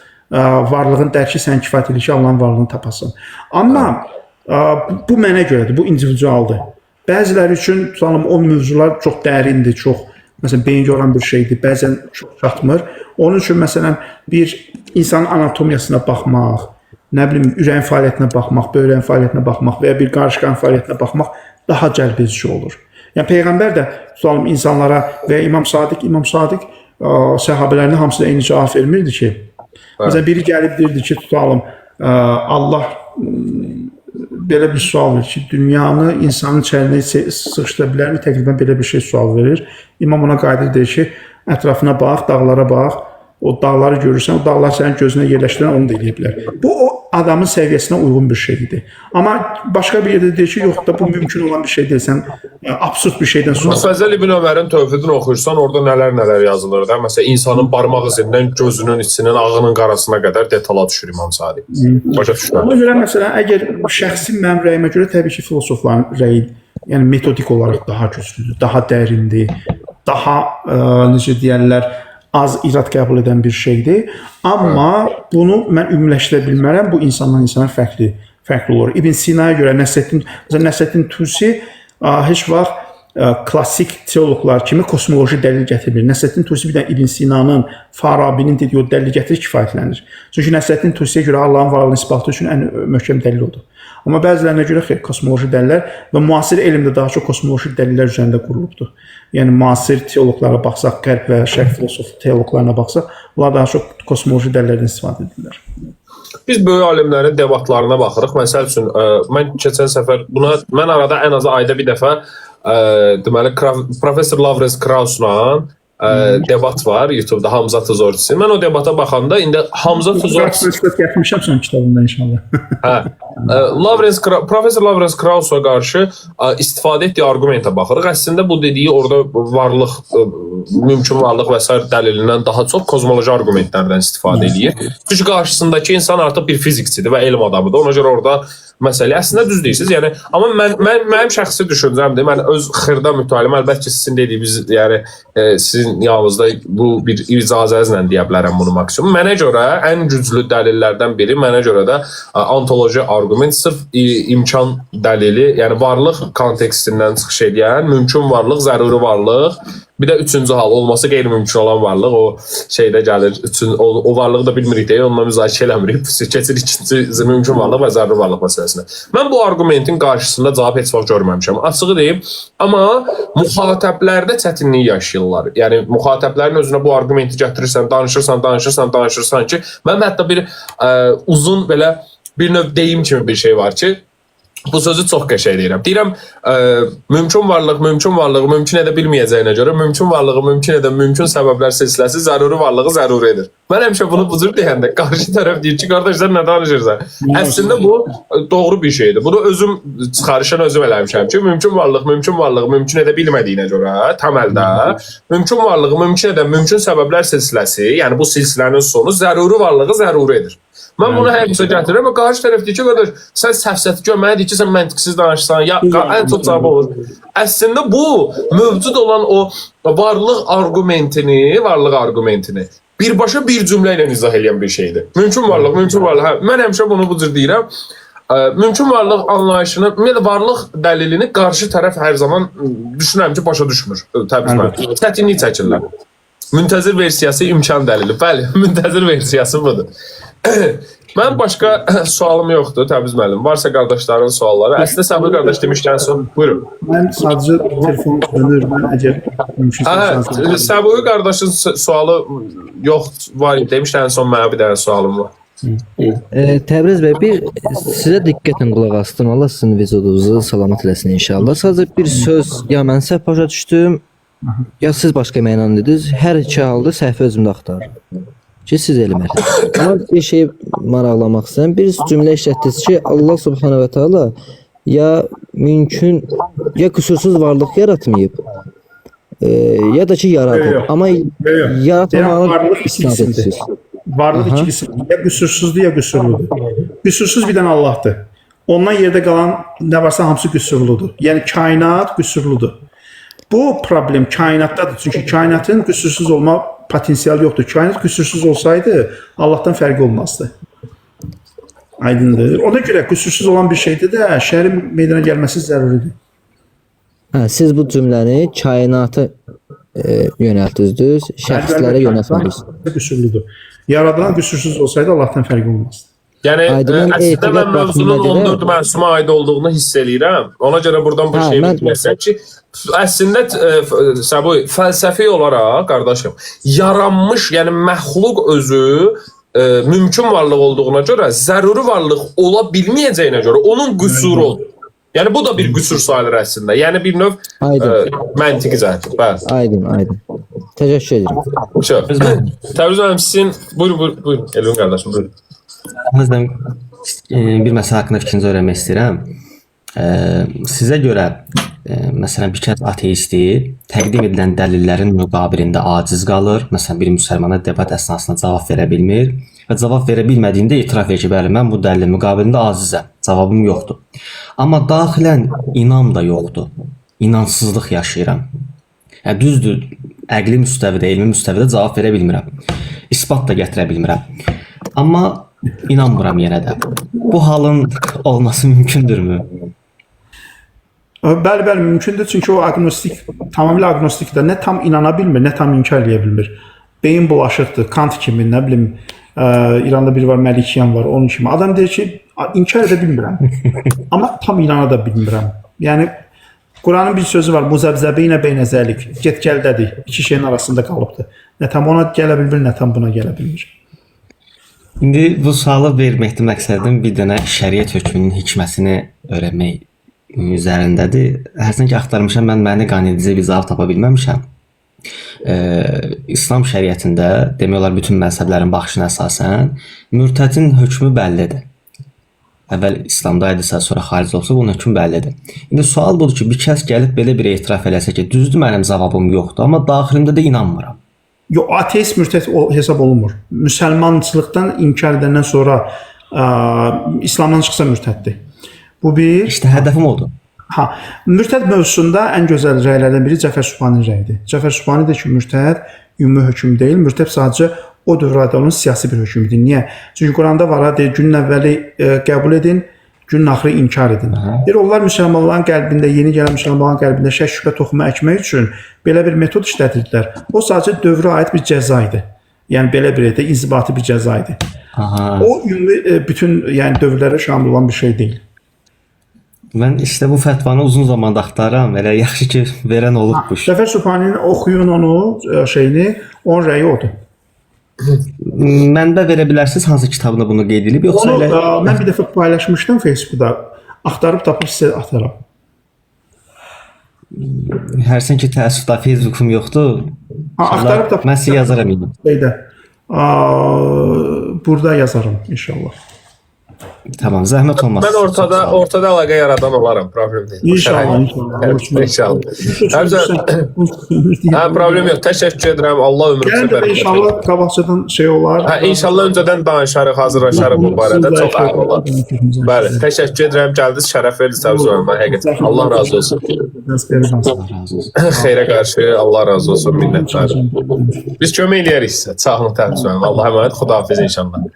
[SPEAKER 1] varlığın dərki sən kifayət edir ki, Allahın varlığını tapasan. Amma bu mənə görədir, bu individualdır. Bəziləri üçün tutalım o mövzular çox dərindir, çox məsələn beyin yoran bir şeydir, bəzən çox çatmır. Onun üçün məsələn bir insanın anatomiyasına baxmaq, nə bilim ürəyin fəaliyyətinə baxmaq, böyrəyin fəaliyyətinə baxmaq və ya bir qarışqanın fəaliyyətinə baxmaq daha cəlbedici olur. Yəni peyğəmbər də tutalım insanlara və İmam Sadiq səhabələrinin hamısına eyni cavab vermirdi ki, məsələn biri gəlib deyirdi ki, tutalım Allah belə bir sual verir ki, dünyanı insanın içərinə sıxışdıra bilərmi? Təqribən belə bir şey sual verir. İmam ona qayıdır deyir ki, ətrafına bax, dağlara bax. O dağları görürsən, o dağlar sənin gözünə yerləşdirən onu da eləyə bilər. Bu o adamın səviyyəsinə uyğun bir şeydir. Amma başqa bir yerdə deyir ki, yox da bu mümkün olan bir şey deyil. Sən absurd bir şeydən sonra.
[SPEAKER 2] Fəzəl İbn Ömərin Tövhidini oxuyursan, orada nələr yazılır da. Məsələn, insanın barmaq izindən gözünün içinin, ağının qarasına qədər detala düşür İmam Sadiq. Başa düşürəm.
[SPEAKER 1] Ona görə məsələn, əgər şəxsi mənim rəyimə görə təbii ki, filosofların rəyi, yəni metodik olaraq daha güclüdür, daha dərindir, daha necə deyərlər, az irad qəbul edən bir şeydir. Amma bunu mən ümumiləşdirə bilmərəm. Bu insandan insana fərqli olur. İbn Sinaya görə Nəsrəddin Tusi heç vaxt klassik teoloqlar kimi kosmoloji dəlil gətirmir. Nəsrəddin Tusi bir də İbn Sinanın, Farabinin dediyi o dəlil gətirib kifayətlənir. Çünki Nəsrəddin Tusiyə görə Allahın varlığını isbatı üçün ən möhkəm dəlil odur. Amma bəzilərinə görə xeyr, kosmoloji dəlillər və müasir elmdə daha çox kosmoloji dəlillər üzərində qurulubdur. Yəni müasir teoloqlara baxsaq, qərb və şərq filosof teoloqlarına baxsaq, bunlar daha çox kosmoloji dəlillərdən istifadə edirlər.
[SPEAKER 2] Biz böyük alimlərin debatlarına baxırıq. Məsəl üçün, mən keçən səfər mən arada ən azı ayda bir dəfə deməli Professor Lawrence Kraussla debat var YouTube'da Hamza Tuzorçisi. Mən o debata baxanda indi Hamza Tuzorçisi
[SPEAKER 1] gətirmişəm son kitabında inşallah.
[SPEAKER 2] Professor Lawrence Krauss'a qarşı istifadə etdiyi arqumentə baxırıq. Əslində bu dediyi orada varlıq, mümkün varlıq və s. dəlilindən daha çox kozmoloji arqumentlərdən istifadə edir. Çünki qarşısındakı insan artıq bir fizikçidir və elm adamıdır. Ona görə orada məsələ əslində düz deyirsiniz. Yəni amma mənim şəxsi düşüncəmdir. Mən öz xırda mütaliəm, əlbəttə ki, sizin dediyiniz, yəni sizin yanınızda bu bir icazənizlə deyə bilərəm bunu maksimum. Mənə görə ən güclü dəlillərdən biri, mənə görə də ontoloji arqument, sırf imkan dəlili, yəni varlıq kontekstindən çıxış edən, mümkün varlıq, zəruri varlıq. Bir də üçüncü hal olması qeyri-mümkün olan varlıq, o şeydə gəlir, o varlığı da bilmirik deyə, onunla müzakirə eləmirik. Keçir ikinci mümkün varlıq və zəruri varlıq məsələsinə. Mən bu arqumentin qarşısında cavab heç vaxt görməmişəm. Açığı deyim, amma müxatəblərdə çətinlik yaşayırlar. Yəni, müxatəblərin özünə bu arqumenti gətirirsən, danışırsan ki, mən hətta bir uzun belə bir növ deyim kimi bir şey var ki, Bu sözü çox qəşəng deyirəm. Deyirəm, mümkün varlıq mümkün edə bilməyəcəyinə görə mümkün varlığı mümkün edən mümkün səbəblər silsiləsi zəruri varlığı zəruridir. Mən həmişə bunu bu cür deyəndə qarşı tərəf deyir ki, qardaş sən nə danışırsan? Əslində bu doğru bir şeydir. Bunu özüm çıxarışan özüm eləmişəm ki, mümkün varlıq mümkün edə bilmədiyinə görə təməldə mümkün varlığı mümkün edən mümkün səbəblər silsiləsi, yəni bu silsilənin sonu zəruri varlığı zəruridir. Mən bunu həmişə gətirirəm və qarşı tərəf deyir ki, qardaş, sən səfsət görməyə deyir ki, sən məntiqsiz danışsan, ya ən çox cavab olur. Əslində bu mövcud olan o varlıq argumentini birbaşa bir cümlə ilə izah edən bir şeydir. Mümkün varlıq. Hə, mən həmişə bunu bu cür deyirəm. Mümkün varlıq anlayışını, varlıq dəlilini qarşı tərəf hər zaman düşünürəm ki, başa düşmür. Təbii, çətinlik çəkirlər. Müntəzir versiyası imkan dəlili. Bəli, müntəzir versiyası budur. Mən başqa sualım yoxdur, Təbriz müəllim. Varsa qardaşların sualları. Əslində Səbri qardaş demişkən son, buyurun.
[SPEAKER 1] Mən sadəcə telefon dönür, mən əgər mümkünsə...
[SPEAKER 2] Səbri qardaşın sualı yox, var demişkən son mənə bir dənə sualım var.
[SPEAKER 5] Təbriz bəy, bir sizə diqqətlə qulaq asdım. Allah sizin vücudunuzu salamat eləsin inşallah. Sadəcə bir söz, ya mən səhv başa düşdüm, ya siz başqa mənə dediniz. Hər iki halda səhvi özümdə axtarıram. Ki siz eləməlisiniz. Amma bir şey maraqlamaq istəyirəm. Bir cümlə işlətdiniz ki, Allah Subhanahu və Teala ya mümkün, ya qüsursuz varlıq yaratmayıb, ya da ki yaradıb. Amma yaratmamalı isnad edirsiniz.
[SPEAKER 1] Varlıq iki qismdir. Ya qüsursuzdur, ya qüsurludur. Qüsursuz bir dənə Allahdır. Ondan yerdə qalan nə varsa hamısı qüsurludur. Yəni kainat qüsurludur. Bu problem kainatdadır. Çünki kainatın qüsursuz olma potensial yoxdur. Kainat qüsursuz olsaydı Allahdan fərqi olmazdı. Aydındır. Ona görə qüsursuz olan bir şeydir də şərin meydana gəlməsi zəruridir.
[SPEAKER 5] Siz bu cümləni kainata yönəltdiniz, şəxslərə yönəltmədiniz.
[SPEAKER 1] Qüsurludur. Yaradılan qüsursuz olsaydı Allahdan fərqi olmazdı.
[SPEAKER 2] Yəni, əslində mən mövzunun 14 məsuma aid olduğunu hiss eləyirəm. Ona görə buradan bu şeyi bilməsək ki, əslində fəlsəfi olaraq, qardaşım, yaranmış, yəni məxluq özü mümkün varlıq olduğuna görə, zəruri varlıq ola bilməyəcəyinə görə onun qüsuru olur. Yəni, bu da bir qüsur sayılır əslində. Yəni, bir növ məntiqi cəhətdir.
[SPEAKER 5] Aydın. Təşəkkür edirəm.
[SPEAKER 2] Təbriz müəllim, sizin... Buyurun, Elvin qardaşım, buyurun.
[SPEAKER 3] Mən bir məsələ haqqında fikrinizi öyrənmək istəyirəm. Sizə görə, məsələn, bir kəs ateisti təqdim edilən dəlillərin müqabilində aciz qalır. Məsələn, bir müsəlmana debat əsnasında cavab verə bilmir və cavab verə bilmədiyində etiraf edir ki, bəli, mən bu dəlilin müqabilində acizəm, cavabım yoxdur. Amma daxilən inam da yoxdur. İnansızlıq yaşayıram. Yəni, düzdür, əqli müstəvidə, elmi müstəvidə cavab verə bilmirəm. İsbat da gətirə bilmirəm. Amma inanmıram yenə də. Bu halın olması mümkündürmü?
[SPEAKER 1] Bəli, mümkündür. Çünki o agnostik, tamamilə agnostikdir. Nə tam inana bilmir, nə tam inkar edə bilmir. Beyin bulaşıqdır. Kant kimi, nə bilim, İranda biri var, Məlikyan var, onun kimi. Adam deyir ki, inkar edə bilmirəm. Amma tam inana da bilmirəm. Yəni, Quranın bir sözü var, muzəbzəbinə beynəzəlik. Get-gəldədir. İki şeyin arasında qalıbdır. Nə tam ona gələ bilmir, nə tam buna gələ bilmir.
[SPEAKER 3] İndi bu sualı verməkdə məqsədim bir dənə şəriət hökmünün hikməsini öyrənmək üzərindədir. Hərçənd ki, axtarmışam, mən məni qane edici bir cavab tapa bilməmişəm. İslam şəriətində, demək olar bütün məzhəblərin baxışına əsasən, mürtədin hökmü bəllidir. Əvvəl İslamda idisə, sonra xaric olsa, bunun hökmü bəllidir. İndi sual budur ki, bir kəs gəlib belə bir etiraf eləsə ki, düzdür, mənim cavabım yoxdur, amma daxilimdə də inanmıram.
[SPEAKER 1] Yox, ateist mürtəd hesab olunmur. Müsəlmançılıqdan inkar edəndən sonra İslamdan çıxsa mürtəddir. Bu bir...
[SPEAKER 3] İşte hədəfim odur.
[SPEAKER 1] Mürtəd mövzusunda ən gözəl rəylərdən biri Cəfər Sübhaninin rəyidir. Cəfər Sübhani deyir ki, mürtəd ümumi hökm deyil, mürtəd sadəcə o dövrdə olan siyasi bir hökmdür. Niyə? Çünki Quranda var, deyir, günün əvvəli qəbul edin, günün axırı inkar edin. Deyir, onlar müsəlmanların qəlbində, yeni gələn müsəlmanların qəlbində şək şübhə toxumu əkmək üçün belə bir metod işlədirdilər. O sadəcə dövrə aid bir cəza idi. Yəni belə bir də inzibati bir cəza idi. O ümumi bütün yəni dövrlərə şamil olan bir şey deyil.
[SPEAKER 3] Mən işte bu fətvanı uzun zamanda axtarıram. Elə yaxşı ki, verən olub bu.
[SPEAKER 1] Cəfər Sübhaninin oxuyun onu, şeyini, onun rəyi odur.
[SPEAKER 3] Mənbə verə bilərsiniz hansı kitabında bunu qeyd edib, yoxsa elə...
[SPEAKER 1] Mən bir dəfə paylaşmışdım Facebookda. Axtarıb tapıb sizə ataram.
[SPEAKER 3] Hərsən ki təəssüflə Facebookum yoxdur.
[SPEAKER 1] Axtarıb tapıb
[SPEAKER 3] Mən sizə yazaram indi.
[SPEAKER 1] şeydə. Burada yazaram inşallah.
[SPEAKER 3] Tamam, zəhmət olmaz.
[SPEAKER 2] Mən ortada əlaqə yaradan olaram, problem deyil.
[SPEAKER 1] İnşallah.
[SPEAKER 2] İnşallah. Hə, problem yox. Təşəkkür edirəm. Allah ömrünüzü
[SPEAKER 1] Yəni də
[SPEAKER 2] bərəkət
[SPEAKER 1] inşallah qabaqcadan şey olar.
[SPEAKER 2] Hə, inşallah öncədən danışarıq, hazırlaşarıq bu barədə. Çox ağır olar. Bəli, təşəkkür edirəm. Gəldiniz, şərəf verdiniz Təbrizməliyəm. Həqiqətən Allah razı olsun.
[SPEAKER 3] Allah razı olsun.
[SPEAKER 2] Xeyrə qarşı Allah razı olsun, minnətdarım. Biz kömək eləyərik sizə. Sağ olun Təbrizməliyəm. Allah əmanət. Xudahafiz inşallah.